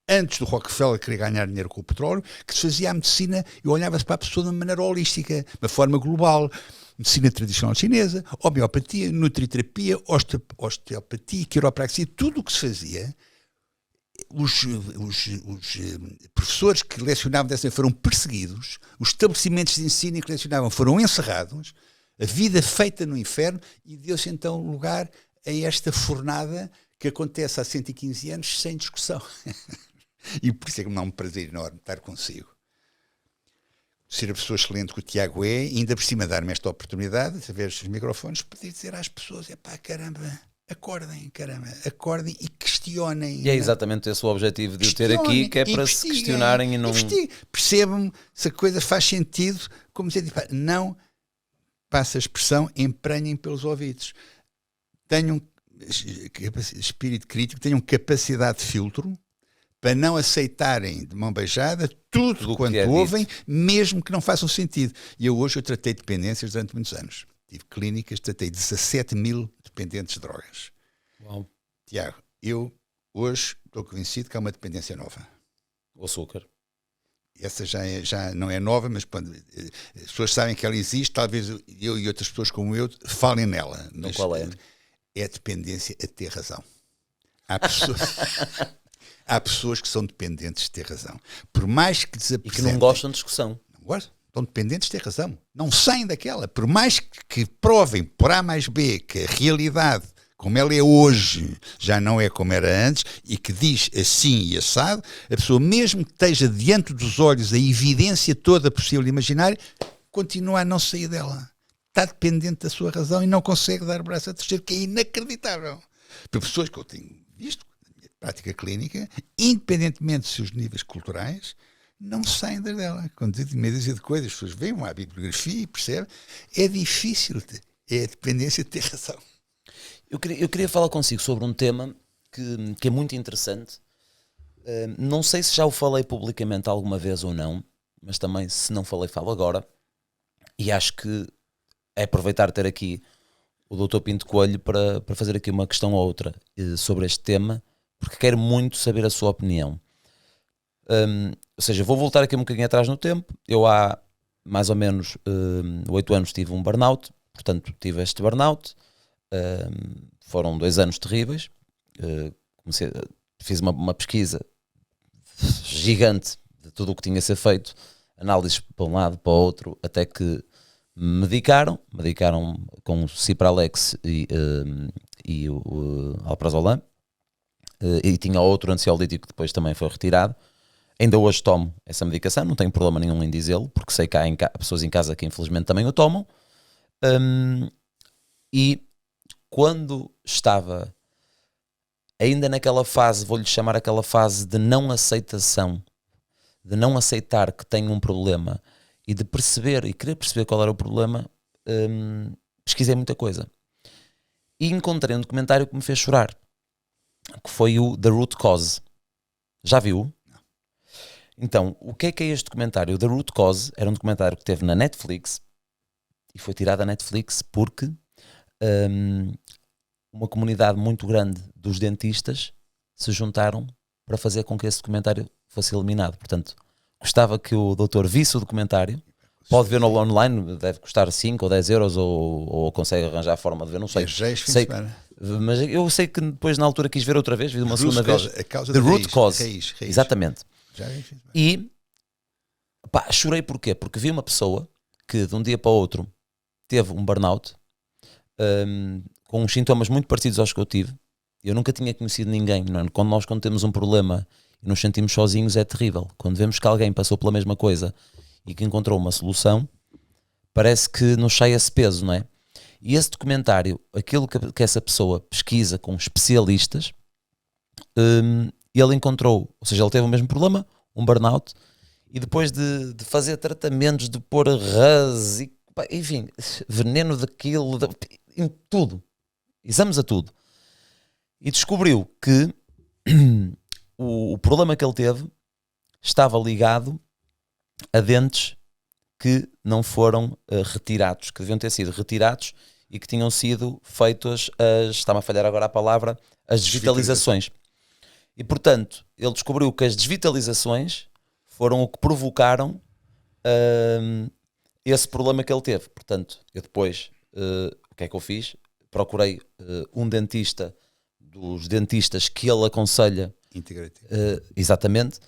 antes do Rockefeller querer ganhar dinheiro com o petróleo, que se fazia a medicina e olhava-se para a pessoa de uma maneira holística, de uma forma global. Medicina tradicional chinesa, homeopatia, nutriterapia, osteopatia, quiropraxia, tudo o que se fazia. professores que lecionavam dessa foram perseguidos, os estabelecimentos de ensino que lecionavam foram encerrados, a vida feita no inferno, e deu-se então lugar a esta fornada que acontece há 115 anos sem discussão. E por isso é que me dá um prazer enorme estar consigo. Ser a pessoa excelente que o Tiago é, e ainda por cima dar-me esta oportunidade, através dos microfones, poder dizer às pessoas, caramba, acordem e questionem. E é exatamente esse o objetivo de o ter aqui, que é para se questionarem e não... Percebam se a coisa faz sentido, como dizer, não, passa a expressão, emprenhem pelos ouvidos. Tenham espírito crítico, tenham capacidade de filtro, para não aceitarem de mão beijada tudo quanto ouvem, mesmo que não façam sentido. E hoje eu tratei dependências durante muitos anos. Tive clínicas, tratei 17 mil dependentes de drogas. Uau. Tiago, eu hoje estou convencido que há uma dependência nova. O açúcar. Essa já não é nova, mas quando as pessoas sabem que ela existe, talvez eu e outras pessoas como eu falem nela. Mas qual é? É a dependência a ter razão. Há pessoas que são dependentes de ter razão. Por mais que desapresentem... E que não gostam de discussão. Não gostam. Estão dependentes de ter razão. Não saem daquela. Por mais que provem por A mais B que a realidade, como ela é hoje, já não é como era antes, e que diz assim e assado, a pessoa, mesmo que esteja diante dos olhos a evidência toda possível e imaginária, continua a não sair dela. Está dependente da sua razão e não consegue dar o braço a torcer, que é inacreditável. Por pessoas que eu tenho visto, prática clínica, independentemente dos seus níveis culturais, não saem dela. Quando digo meia dúzia de coisas, as pessoas veem uma bibliografia e percebem, é difícil, é a dependência de ter razão. Eu queria falar consigo sobre um tema que é muito interessante. Não sei se já o falei publicamente alguma vez ou não, mas também, se não falei, falo agora. E acho que é aproveitar ter aqui o Dr. Pinto Coelho para fazer aqui uma questão ou outra sobre este tema, porque quero muito saber a sua opinião. Ou seja, vou voltar aqui um bocadinho atrás no tempo. Eu há mais ou menos 8 anos tive um burnout, portanto tive este burnout. Foram 2 anos terríveis. Fiz uma pesquisa gigante de tudo o que tinha a ser feito, análises para um lado, para o outro, até que me medicaram com o Cipralex e o Alprazolam. E tinha outro ansiolítico que depois também foi retirado. Ainda hoje tomo essa medicação, não tenho problema nenhum em dizê-lo, porque sei que há pessoas em casa que infelizmente também o tomam. E quando estava ainda naquela fase, vou-lhe chamar aquela fase de não aceitação, de não aceitar que tenho um problema e de perceber e querer perceber qual era o problema, pesquisei muita coisa. E encontrei um documentário que me fez chorar, que foi o The Root Cause. Já viu? Não. Então, o que é este documentário? O The Root Cause era um documentário que teve na Netflix e foi tirado da Netflix porque uma comunidade muito grande dos dentistas se juntaram para fazer com que esse documentário fosse eliminado. Portanto, gostava que o doutor visse o documentário. Pode ver no online, deve custar 5 ou 10 euros ou consegue arranjar a forma de ver, não sei. Sei, mas eu sei que depois na altura quis ver outra vez, vi uma segunda vez. A causa The da Root Cause. Raiz. Exatamente. E chorei porquê? Porque vi uma pessoa que de um dia para o outro teve um burnout com uns sintomas muito parecidos aos que eu tive. Eu nunca tinha conhecido ninguém. Não é? Quando temos um problema e nos sentimos sozinhos é terrível. Quando vemos que alguém passou pela mesma coisa e que encontrou uma solução, parece que nos sai esse peso, não é? E esse documentário, aquilo que essa pessoa pesquisa com especialistas, ele encontrou, ou seja, ele teve o mesmo problema, um burnout, e depois de fazer tratamentos, de pôr ras, e, enfim, veneno daquilo, em tudo, exames a tudo, e descobriu que o problema que ele teve estava ligado a dentes que não foram retirados, que deviam ter sido retirados e que tinham sido feitas está-me a falhar agora a palavra, as desvitalizações. E portanto, ele descobriu que as desvitalizações foram o que provocaram esse problema que ele teve. Portanto, eu depois, o que é que eu fiz? Procurei um dentista, dos dentistas que ele aconselha Integrativo. Exatamente,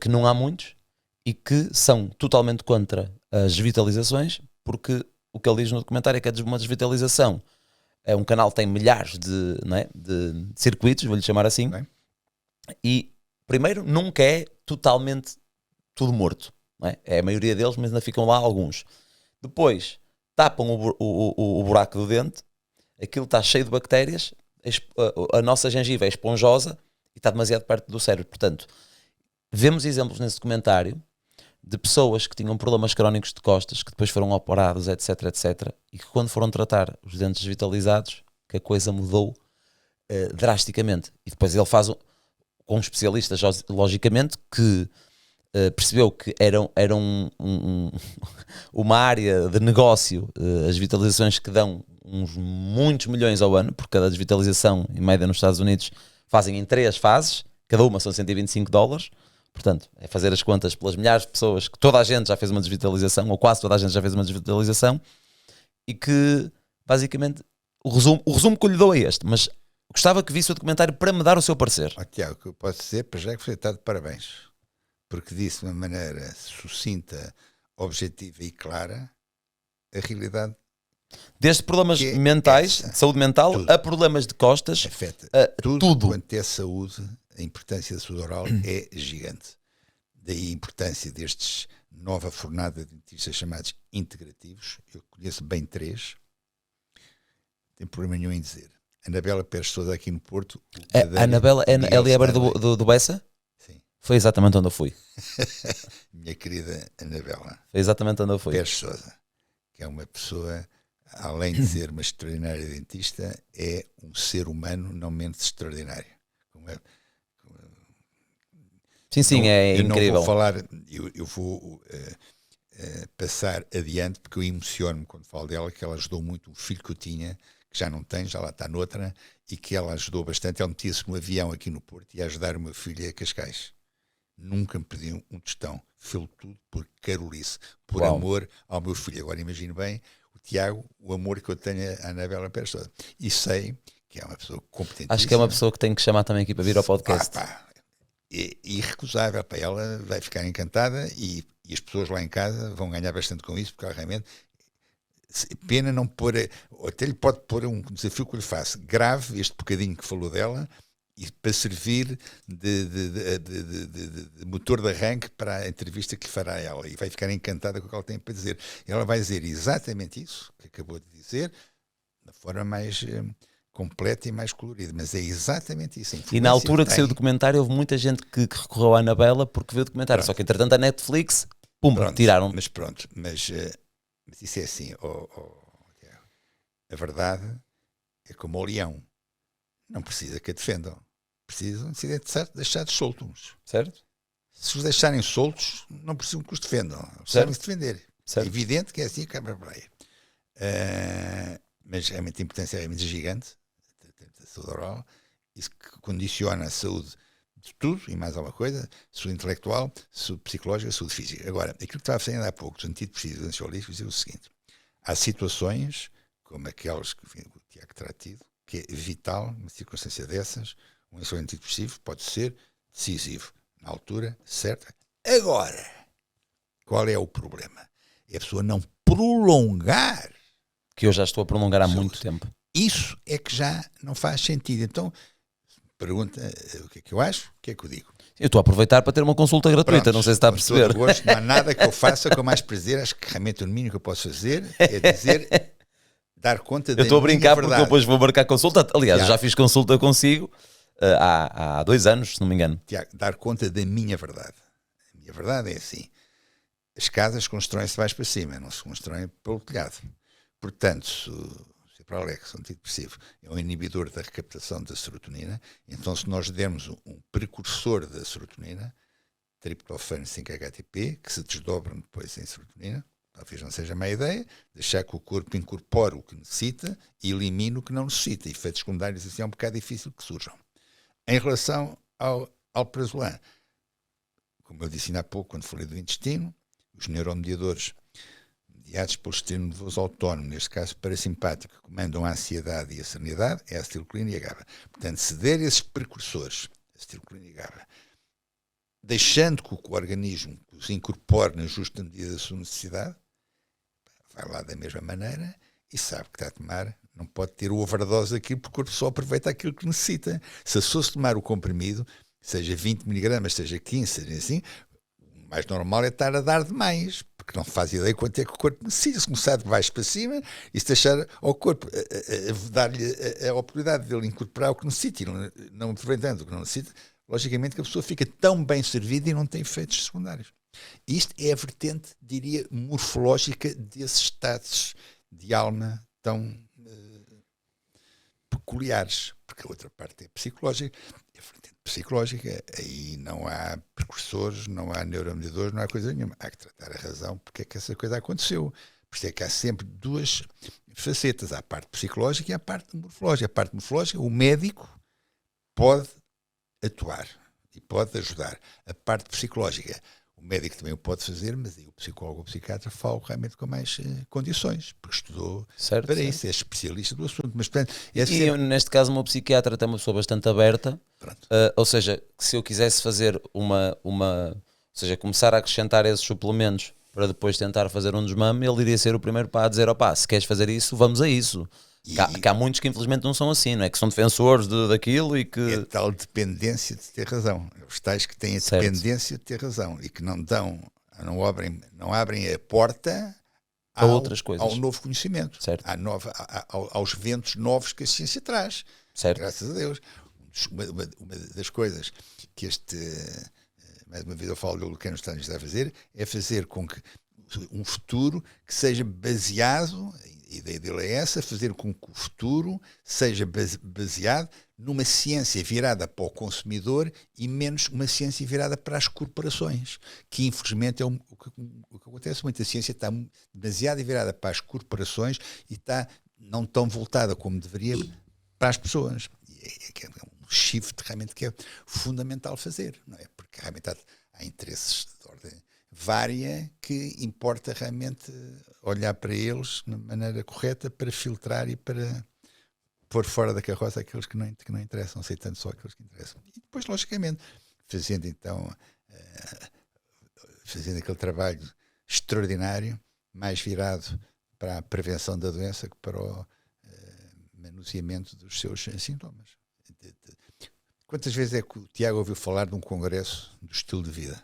que não há muitos e que são totalmente contra as vitalizações, porque o que ele diz no documentário é que é uma desvitalização. É um canal que tem milhares de, não é, de circuitos, vou-lhe chamar assim, Bem. e primeiro nunca é totalmente tudo morto, não é? É a maioria deles, mas ainda ficam lá alguns. Depois tapam o buraco do dente, aquilo está cheio de bactérias, a nossa gengiva é esponjosa e está demasiado perto do cérebro. Portanto, vemos exemplos nesse documentário de pessoas que tinham problemas crónicos de costas, que depois foram operados, etc, etc, e que quando foram tratar os dentes desvitalizados, que a coisa mudou drasticamente. E depois ele faz com especialistas, logicamente, que percebeu que era uma área de negócio, as vitalizações que dão uns muitos milhões ao ano, porque cada desvitalização, em média nos Estados Unidos, fazem em 3 fases, cada uma são $125. Portanto, é fazer as contas pelas milhares de pessoas que toda a gente já fez uma desvitalização, ou quase toda a gente já fez uma desvitalização, e que, basicamente, o resumo que eu lhe dou é este, mas gostava que visse o documentário para me dar o seu parecer. Tiago, o que eu posso dizer para já é que você está de parabéns, porque disse de uma maneira sucinta, objetiva e clara a realidade. Desde problemas mentais, de saúde mental, tudo. a problemas de costas, Afeta tudo. Quanto é saúde, a importância da saúde oral é gigante. Daí a importância destes nova fornada de dentistas chamados integrativos. Eu conheço bem 3. Não tem problema nenhum em dizer. Anabela Pérez Sousa aqui no Porto. A Anabela, ela é a beira do Bessa? Sim. Foi exatamente onde eu fui. Minha querida Anabela. Foi exatamente onde eu fui. Pérez Sousa, que é uma pessoa, além de ser uma extraordinária dentista, é um ser humano não menos extraordinário. Sim, não, é incrível. Eu não vou falar, eu vou passar adiante, porque eu emociono-me quando falo dela, que ela ajudou muito um filho que eu tinha, que já não tem, já lá está noutra, e que ela ajudou bastante. Ela metia-se no avião aqui no Porto e ia ajudar o meu filho a Cascais. Nunca me pediu um tostão. Fez tudo por carolice, por amor ao meu filho. Agora imagino bem, o Tiago, o amor que eu tenho à Anabela Pérez Sousa. E sei que é uma pessoa competente. Acho que é uma pessoa que tem que chamar também aqui para vir ao podcast. É irrecusável. Para ela vai ficar encantada e as pessoas lá em casa vão ganhar bastante com isso, porque realmente pena não pôr, até lhe pode pôr um desafio que eu lhe faço, grave este bocadinho que falou dela e para servir de motor de arranque para a entrevista que lhe fará ela, e vai ficar encantada com o que ela tem para dizer. Ela vai dizer exatamente isso que acabou de dizer, da forma mais completa e mais colorida, mas é exatamente isso. E na altura que saiu o documentário houve muita gente que recorreu à Anabela porque viu o documentário, só que entretanto a Netflix, tiraram. Mas isso é assim, a verdade é como o leão, não precisa que a defendam, precisam de ser deixados soltos. Certo? Se os deixarem soltos, não precisam que os defendam, precisam se defender. Certo. É evidente que é assim que é para aí. Mas realmente a importância é muito gigante da saúde oral, isso que condiciona a saúde de tudo e mais alguma coisa, saúde intelectual, saúde psicológica, saúde física. Agora, aquilo que estava a fazer há pouco, dos antidepressivos e ansiolíticos, dizer o seguinte: há situações, como aquelas que o Tiago terá tido, que é vital, numa circunstância dessas, um antidepressivo pode ser decisivo, na altura certa. Agora, qual é o problema? É a pessoa não prolongar. Que eu já estou a prolongar há muito tempo. Isso é que já não faz sentido. Então, pergunta o que é que eu acho, o que é que eu digo? Eu estou a aproveitar para ter uma consulta gratuita. Pronto, não sei se está a perceber. Gosto, não há nada que eu faça com mais prazer. Acho que realmente o mínimo que eu posso fazer é dizer, dar conta da minha verdade. Eu estou a brincar porque eu depois vou marcar consulta. Aliás, eu já fiz consulta consigo há 2 anos, se não me engano. Tiago, dar conta da minha verdade. A minha verdade é assim: as casas constroem-se de baixo para cima, não se constroem pelo telhado. Portanto, se o Cipralex, um antidepressivo, é um inibidor da recaptação da serotonina, então se nós dermos um precursor da serotonina, triptofano 5-HTP, que se desdobram depois em serotonina, talvez não seja má ideia, deixar que o corpo incorpore o que necessita e elimine o que não necessita. Efeitos secundários assim é um bocado difícil que surjam. Em relação ao alprazolam, como eu disse ainda há pouco, quando falei do intestino, os neuromediadores mediados pelo sistema nervoso autónomo, neste caso parasimpático, que comandam a ansiedade e a serenidade, é a acetilcolina e a GABA. Portanto, se der esses precursores acetilcolina e GABA, deixando que o organismo os incorpore na justa medida da sua necessidade, vai lá da mesma maneira e sabe que está a tomar, não pode ter o overdose daquilo, porque o corpo só aproveita aquilo que necessita. Se a pessoa se tomar o comprimido, seja 20 miligramas, seja 15, seja assim, o mais normal é estar a dar demais, porque não faz ideia quanto é que o corpo necessita. Se começar de baixo para cima e se deixar ao corpo dar-lhe a oportunidade de ele incorporar o que necessita e não aproveitando o que não necessita, logicamente que a pessoa fica tão bem servida e não tem efeitos secundários. Isto é a vertente, diria, morfológica desses estados de alma tão peculiares, porque a outra parte é psicológica. A vertente psicológica, aí não há precursores, não há neuromedidores, não há coisa nenhuma. Há que tratar a razão porque é que essa coisa aconteceu. Por isso é que há sempre duas facetas, há a parte psicológica e a parte morfológica. A parte morfológica, o médico pode atuar e pode ajudar. A parte psicológica, o médico também o pode fazer, mas aí o psicólogo ou o psiquiatra fala realmente com mais condições, porque estudou certo, para certo. isso, é especialista do assunto. Mas, portanto, Neste caso, o meu psiquiatra é uma pessoa bastante aberta, ou seja, que se eu quisesse fazer ou seja, começar a acrescentar esses suplementos para depois tentar fazer um desmame, ele iria ser o primeiro para dizer, opá, se queres fazer isso, vamos a isso. Que há muitos que infelizmente não são assim, não é? Que são defensores daquilo e que... É tal dependência de ter razão. Os tais que têm a certo. dependência de ter razão e que não abrem a porta a outras coisas. ao novo conhecimento, certo. aos ventos novos que a ciência traz. Certo. Graças a Deus. Uma das coisas que mais uma vez eu falo do Lucano Stannis a fazer, é fazer com que um futuro que seja baseado, a ideia dele é essa, fazer com que o futuro seja baseado numa ciência virada para o consumidor e menos uma ciência virada para as corporações, que infelizmente é o que acontece muito. A ciência está baseada e virada para as corporações e está não tão voltada como deveria para as pessoas. É um shift realmente que é fundamental fazer, não é? Porque realmente há interesses de ordem vária que importa realmente olhar para eles de maneira correta para filtrar e para pôr fora da carroça aqueles que não interessam, aceitando só aqueles que interessam. E depois, logicamente, fazendo aquele trabalho extraordinário, mais virado para a prevenção da doença que para o manuseamento dos seus sintomas. Quantas vezes é que o Tiago ouviu falar de um congresso do estilo de vida?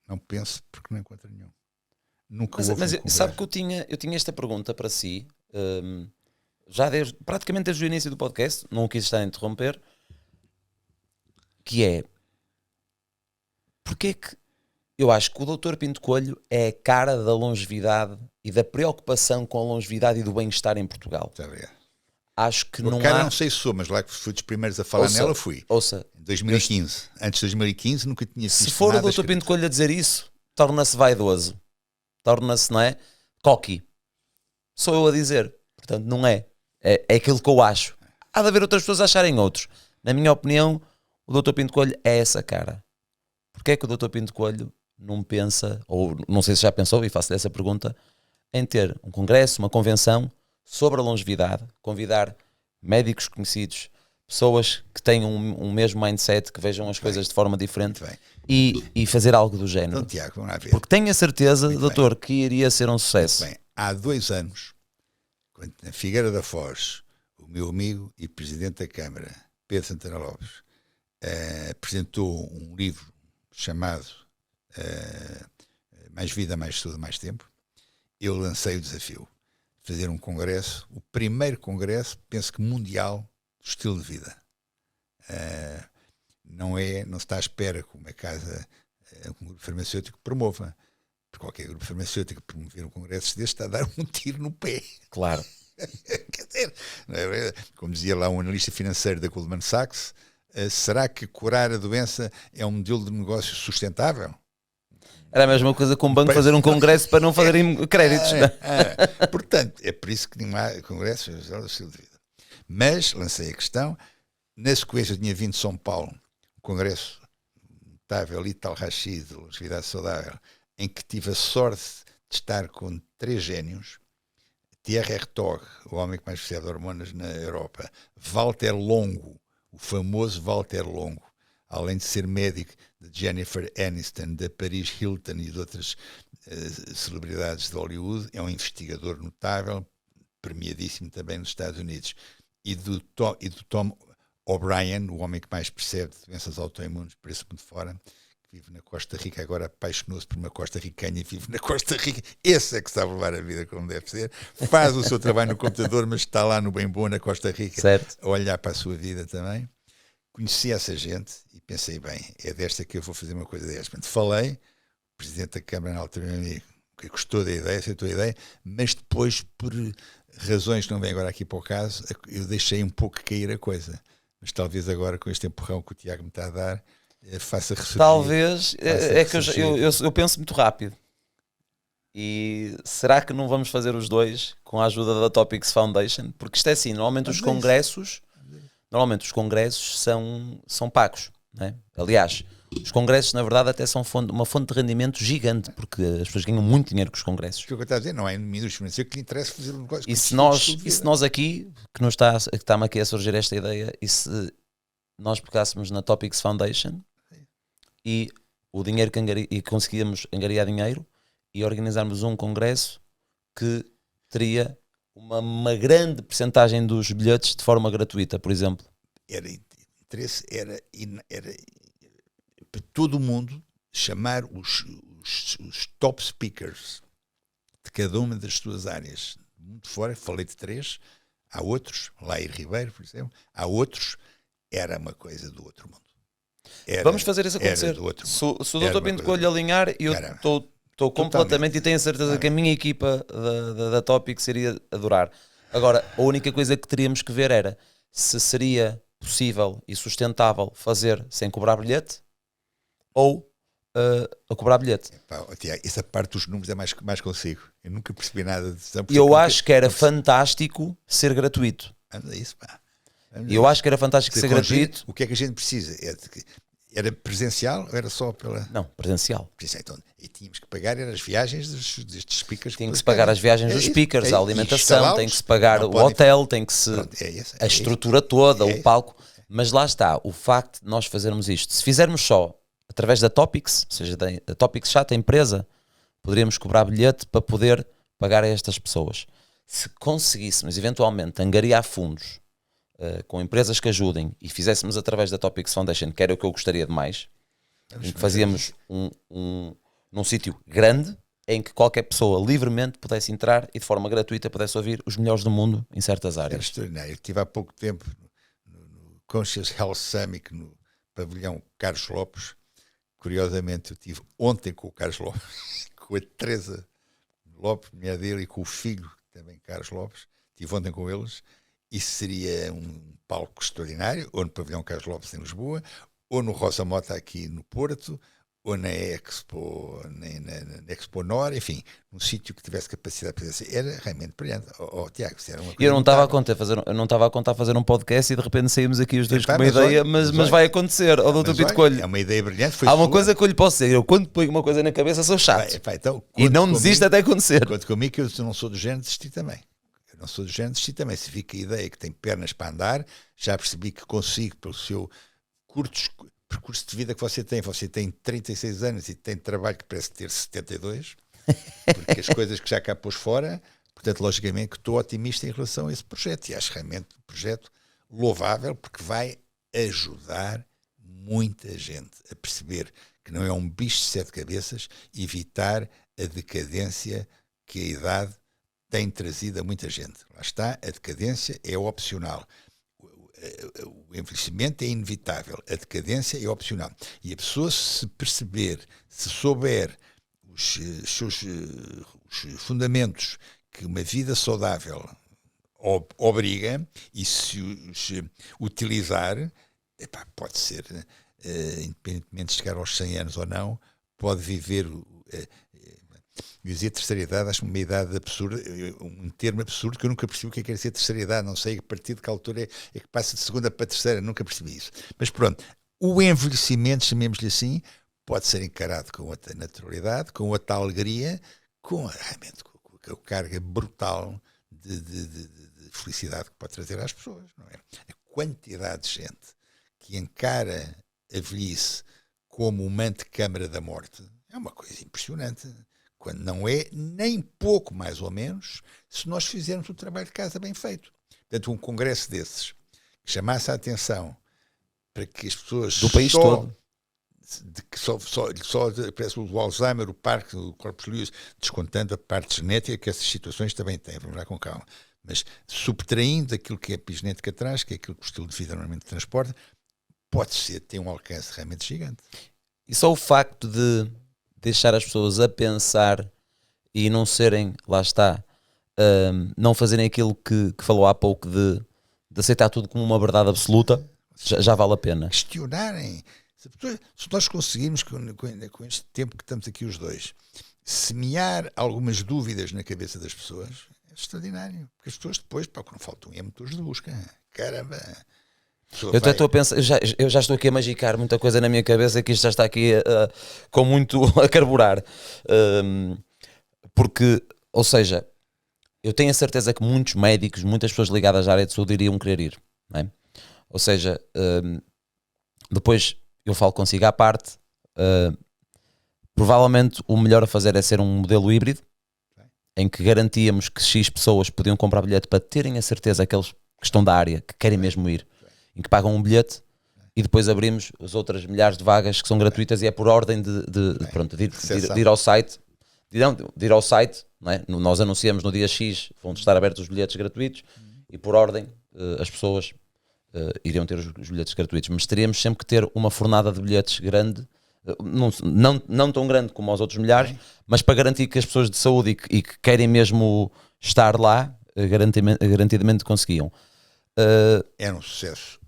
Não penso, porque não encontra nenhum. Nunca houve mas um congresso. sabe que eu tinha esta pergunta para si, já praticamente desde o início do podcast, não quis estar a interromper, que é, porque é que eu acho que o Dr. Pinto Coelho é a cara da longevidade e da preocupação com a longevidade e do bem-estar em Portugal. Muito obrigado. Acho que não há... não sei se sou, mas lá que fui dos primeiros a falar nela fui. Em 2015. Antes de 2015 nunca tinha visto. Se for o Dr. Pinto Coelho a dizer isso, torna-se vaidoso. Torna-se, não é? Coqui. Sou eu a dizer. Portanto, não é. É aquilo que eu acho. Há de haver outras pessoas a acharem outros. Na minha opinião, o Dr. Pinto Coelho é essa cara. Porquê é que o Dr. Pinto Coelho não pensa, ou não sei se já pensou, e faço-lhe essa pergunta, em ter um congresso, uma convenção sobre a longevidade, convidar médicos conhecidos, pessoas que tenham um mesmo mindset, que vejam as coisas de forma diferente e fazer algo do género. Então, Tiago, vamos lá ver. Porque tenho a certeza, doutor, que iria ser um sucesso. Bem, há 2 anos, quando na Figueira da Foz, o meu amigo e presidente da Câmara, Pedro Santana Lopes, apresentou um livro chamado Mais Vida, Mais Saúde, Mais Tempo, eu lancei o desafio de fazer um congresso, o primeiro congresso, penso que mundial, do estilo de vida. Não se está à espera que uma casa, um grupo farmacêutico promova. Porque qualquer grupo farmacêutico promover um congresso deste está a dar um tiro no pé. Claro. Quer dizer, como dizia lá um analista financeiro da Goldman Sachs, será que curar a doença é um modelo de negócio sustentável? Era a mesma coisa com um banco fazer um congresso para não fazerem créditos. Portanto, é por isso que não há congresso do estilo de vida. Mas lancei a questão, na sequência tinha vindo de São Paulo, um congresso notável, Ital Rachid, de longevidade saudável, em que tive a sorte de estar com 3 génios, Thierry Hertog, o homem que mais recebe hormonas na Europa, Walter Longo, o famoso Walter Longo, além de ser médico de Jennifer Aniston, da Paris Hilton e de outras celebridades de Hollywood, é um investigador notável, premiadíssimo também nos Estados Unidos. E do Tom O'Brien, o homem que mais percebe de doenças autoimunes por esse mundo fora, que vive na Costa Rica, agora apaixonou-se por uma costa-ricanha e vive na Costa Rica. Esse é que sabe levar a vida como deve ser. Faz o seu trabalho no computador, mas está lá no bem bom na Costa Rica, certo, a olhar para a sua vida também. Conheci essa gente e pensei, bem, é desta que eu vou fazer uma coisa desta. Falei, o Presidente da Câmara na altura, meu amigo, que gostou da ideia, aceitou a ideia, mas depois, por razões que não vêm agora aqui para o caso, eu deixei um pouco cair a coisa. Mas talvez agora, com este empurrão que o Tiago me está a dar, faça ressurgir. Talvez, é que eu penso muito rápido. E será que não vamos fazer os dois com a ajuda da Topics Foundation? Porque isto é assim, normalmente os congressos são pagos, né? Aliás, os congressos na verdade até são uma fonte de rendimento gigante, porque as pessoas ganham muito dinheiro com os congressos. O que eu estou a dizer não é minúsculo, mas é que lhe interessa fazer um negócio. E se nós aqui, que está-me aqui a surgir esta ideia, e se nós pegássemos na Topics Foundation e o dinheiro e conseguíamos angariar dinheiro e organizarmos um congresso que teria uma grande percentagem dos bilhetes de forma gratuita, por exemplo. Era para todo o mundo chamar os top speakers de cada uma das suas áreas. Muito fora, falei de 3, há outros, Lair Ribeiro, por exemplo, há outros, era uma coisa do outro mundo. Vamos fazer isso acontecer. Se o Dr. Pinto Coelho alinhar, eu estou completamente e tenho a certeza que a minha equipa da Topics iria adorar. Agora, a única coisa que teríamos que ver era se seria possível e sustentável fazer sem cobrar bilhete ou a cobrar bilhete. Tiago, essa parte dos números é mais consigo. Eu nunca percebi nada disso. Eu acho que era fantástico ser gratuito. Anda isso, pá. Eu acho que era fantástico ser gratuito. O que é que a gente precisa? Era presencial ou era só pela... Não, presencial. Então, e tínhamos que pagar as viagens destes speakers. Tinha que se pagar as viagens dos speakers, a alimentação, tem que se pagar o hotel, tem que se... a estrutura toda, o palco. Mas lá está, o facto de nós fazermos isto. Se fizermos só através da Topics, ou seja, a Topics já tem empresa, poderíamos cobrar bilhete para poder pagar a estas pessoas. Se conseguíssemos eventualmente angariar fundos com empresas que ajudem e fizéssemos através da Topics Foundation, que era o que eu gostaria de mais, em que fazíamos num sítio grande em que qualquer pessoa livremente pudesse entrar e de forma gratuita pudesse ouvir os melhores do mundo em certas áreas. Era extraordinário. Eu estive há pouco tempo no Conscious Health Summit no pavilhão Carlos Lopes. Curiosamente, eu estive ontem com o Carlos Lopes, com a Teresa Lopes, mulher dele, e com o filho, também Carlos Lopes. Estive ontem com eles. Isso seria um palco extraordinário, ou no pavilhão Carlos Lopes em Lisboa, ou no Rosa Mota aqui no Porto, ou na Expo, na Expo Nor, enfim, num sítio que tivesse capacidade para fazer. Era realmente brilhante. Tiago, isso era uma coisa. Eu não estava a contar fazer um podcast e de repente saímos aqui os dois com uma ideia, mas vai acontecer. Dr. Pinto Coelho. É uma ideia brilhante. Há uma coisa que eu lhe posso dizer: eu quando ponho uma coisa na cabeça sou chato. Então, e não desisto até acontecer. Conto comigo que eu não sou do género de desistir também. Não sou do género de desistir também. Se fica a ideia que tem pernas para andar, já percebi que consigo, pelo seu curto percurso de vida que você tem 36 anos e tem trabalho que parece ter 72, porque as coisas que já cá pôs fora, portanto, logicamente que estou otimista em relação a esse projeto e acho realmente um projeto louvável porque vai ajudar muita gente a perceber que não é um bicho de 7 cabeças, evitar a decadência que a idade tem trazido a muita gente. Lá está, a decadência é opcional. O envelhecimento é inevitável, a decadência é opcional. E a pessoa, se perceber, se souber os fundamentos que uma vida saudável obriga, e se os utilizar, pode ser, independentemente de chegar aos 100 anos ou não, pode viver... Eu dizia terceira idade, acho uma idade absurda, um termo absurdo que eu nunca percebi o que é dizer terceira idade, não sei a partir de que altura é que passa de segunda para terceira, nunca percebi isso. Mas pronto, o envelhecimento, chamemos-lhe assim, pode ser encarado com outra naturalidade, com outra alegria, realmente com a carga brutal de felicidade que pode trazer às pessoas, não é? A quantidade de gente que encara a velhice como uma antecâmara da morte é uma coisa impressionante. Quando não é nem pouco mais ou menos, se nós fizermos o trabalho de casa bem feito. Portanto, um congresso desses que chamasse a atenção para que as pessoas do país todo, de que só parece o Alzheimer, o Parkinson, o Corpus Luis, descontando a parte genética que essas situações também têm, vamos lá com calma, mas subtraindo aquilo que é a epigenética atrás, que é aquilo que o estilo de vida normalmente transporta, pode ser, tem um alcance realmente gigante. e só o facto de deixar as pessoas a pensar e não serem, lá está, não fazerem aquilo que falou há pouco de aceitar tudo como uma verdade absoluta, já vale a pena. Questionarem. Se nós conseguirmos, com este tempo que estamos aqui os dois, semear algumas dúvidas na cabeça das pessoas, é extraordinário. Porque as pessoas depois, pá, quando faltam é motores de busca. Caramba! Eu até estou a pensar, eu já estou aqui a magicar muita coisa na minha cabeça, que isto já está aqui com muito a carburar. Porque, ou seja, eu tenho a certeza que muitos médicos, muitas pessoas ligadas à área de saúde iriam querer ir, não é? Ou seja, depois eu falo consigo à parte, provavelmente o melhor a fazer é ser um modelo híbrido, em que garantíamos que X pessoas podiam comprar bilhete para terem a certeza, aqueles que estão da área, que querem mesmo ir, em que pagam um bilhete, e depois abrimos as outras milhares de vagas que são gratuitas, e é por ordem de ir ao site, de ir ao site, não é? Nós anunciamos no dia X, vão estar abertos os bilhetes gratuitos, e por ordem as pessoas iriam ter os bilhetes gratuitos, mas teríamos sempre que ter uma fornada de bilhetes grande, não tão grande como aos outros milhares, mas para garantir que as pessoas de saúde e que querem mesmo estar lá, garantidamente conseguiam. Era um sucesso.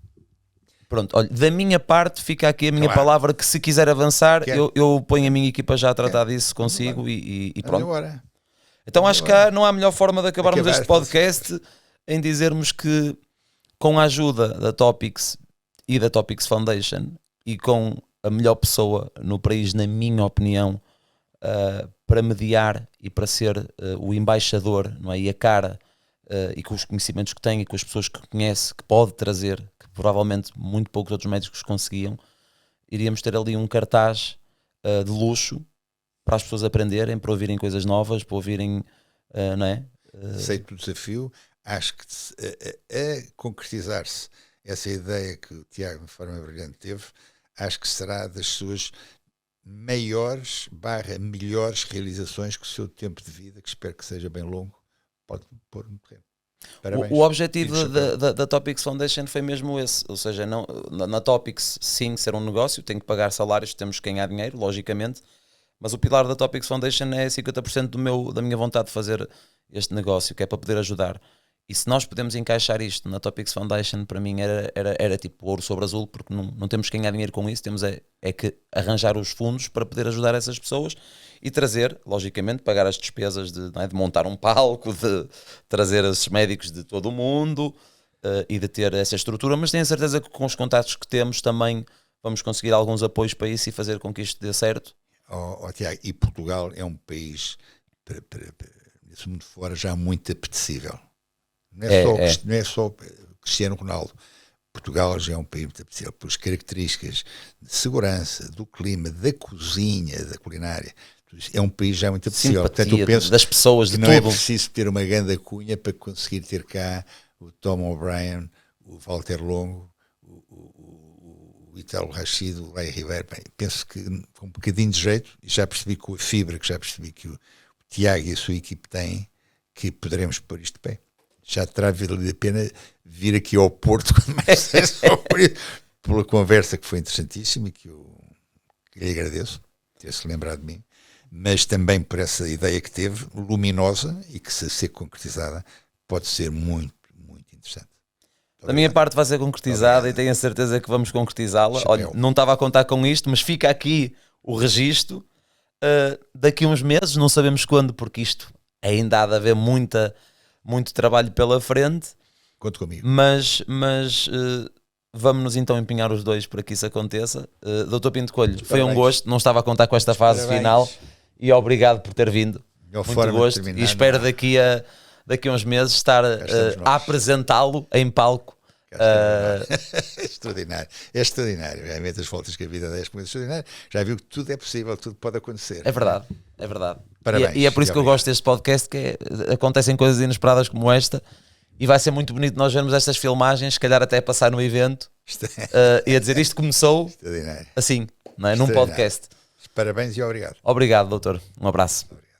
Pronto, olha, da minha parte fica aqui a minha palavra, que se quiser avançar, eu ponho a minha equipa já a tratar disso consigo e pronto. Então acho que não há melhor forma de acabarmos este podcast em dizermos que, com a ajuda da Topics e da Topics Foundation, e com a melhor pessoa no país, na minha opinião, para mediar e para ser o embaixador, não é? E a cara, e com os conhecimentos que tem e com as pessoas que conhece, que pode trazer, que provavelmente muito poucos outros médicos conseguiam, iríamos ter ali um cartaz de luxo para as pessoas aprenderem, para ouvirem coisas novas, para ouvirem, não é? Aceito o desafio. Acho que a concretizar-se essa ideia que o Tiago de forma brilhante teve, acho que será das suas maiores / melhores realizações, que o seu tempo de vida, que espero que seja bem longo, pode pôr no terreno. Parabéns. O objetivo da Topics Foundation foi mesmo esse, ou seja, não, na Topics, sim, ser um negócio, tem que pagar salários, temos que ganhar dinheiro, logicamente, mas o pilar da Topics Foundation é 50% da minha vontade de fazer este negócio, que é para poder ajudar. E se nós podemos encaixar isto na Topics Foundation, para mim era tipo ouro sobre azul, porque não temos que ganhar dinheiro com isso, temos que arranjar os fundos para poder ajudar essas pessoas e trazer, logicamente, pagar as despesas de montar um palco, de trazer esses médicos de todo o mundo e de ter essa estrutura, mas tenho a certeza que com os contactos que temos também vamos conseguir alguns apoios para isso e fazer com que isto dê certo. Tiago, e Portugal é um país, nesse mundo fora, já muito apetecível. Não é só Cristiano Ronaldo. Portugal já é um país muito apetecível pelas características de segurança, do clima, da cozinha, da culinária. É um país já muito apetecível. Simpatia, portanto, eu penso das pessoas, de que não tudo. é preciso ter uma grande cunha para conseguir ter cá o Tom O'Brien, o Walter Longo, o Italo Rachid, o Lai Ribeiro. Bem, penso que com um bocadinho de jeito, e já percebi com a fibra, que já percebi que o Tiago e a sua equipe têm, que poderemos pôr isto de pé. Já terá valido a pena vir aqui ao Porto pela conversa, que foi interessantíssima e que lhe agradeço ter-se lembrado de mim, mas também por essa ideia que teve, luminosa, e que, se ser concretizada, pode ser muito, muito interessante. Da minha parte vai ser concretizada e tenho a certeza que vamos concretizá-la. Olha, não estava a contar com isto, mas fica aqui o registro. Daqui a uns meses, não sabemos quando, porque isto ainda há de haver muito trabalho pela frente. Conto comigo. Mas vamos-nos então empenhar os dois para que isso aconteça. Dr. Pinto Coelho, foi um gosto, não estava a contar com esta fase final, e obrigado por ter vindo. Muito gosto, e espero daqui a uns meses estar a apresentá-lo em palco É extraordinário. É extraordinário. Realmente as voltas que a vida dá é extraordinário. Já viu que tudo é possível, tudo pode acontecer. É verdade, é verdade. Parabéns, e é por isso que eu gosto deste podcast, que acontecem coisas inesperadas como esta, e vai ser muito bonito nós vermos estas filmagens, se calhar até passar no evento, e a dizer isto começou assim, não é? Num podcast. Parabéns e obrigado. Obrigado, doutor. Um abraço. Obrigado.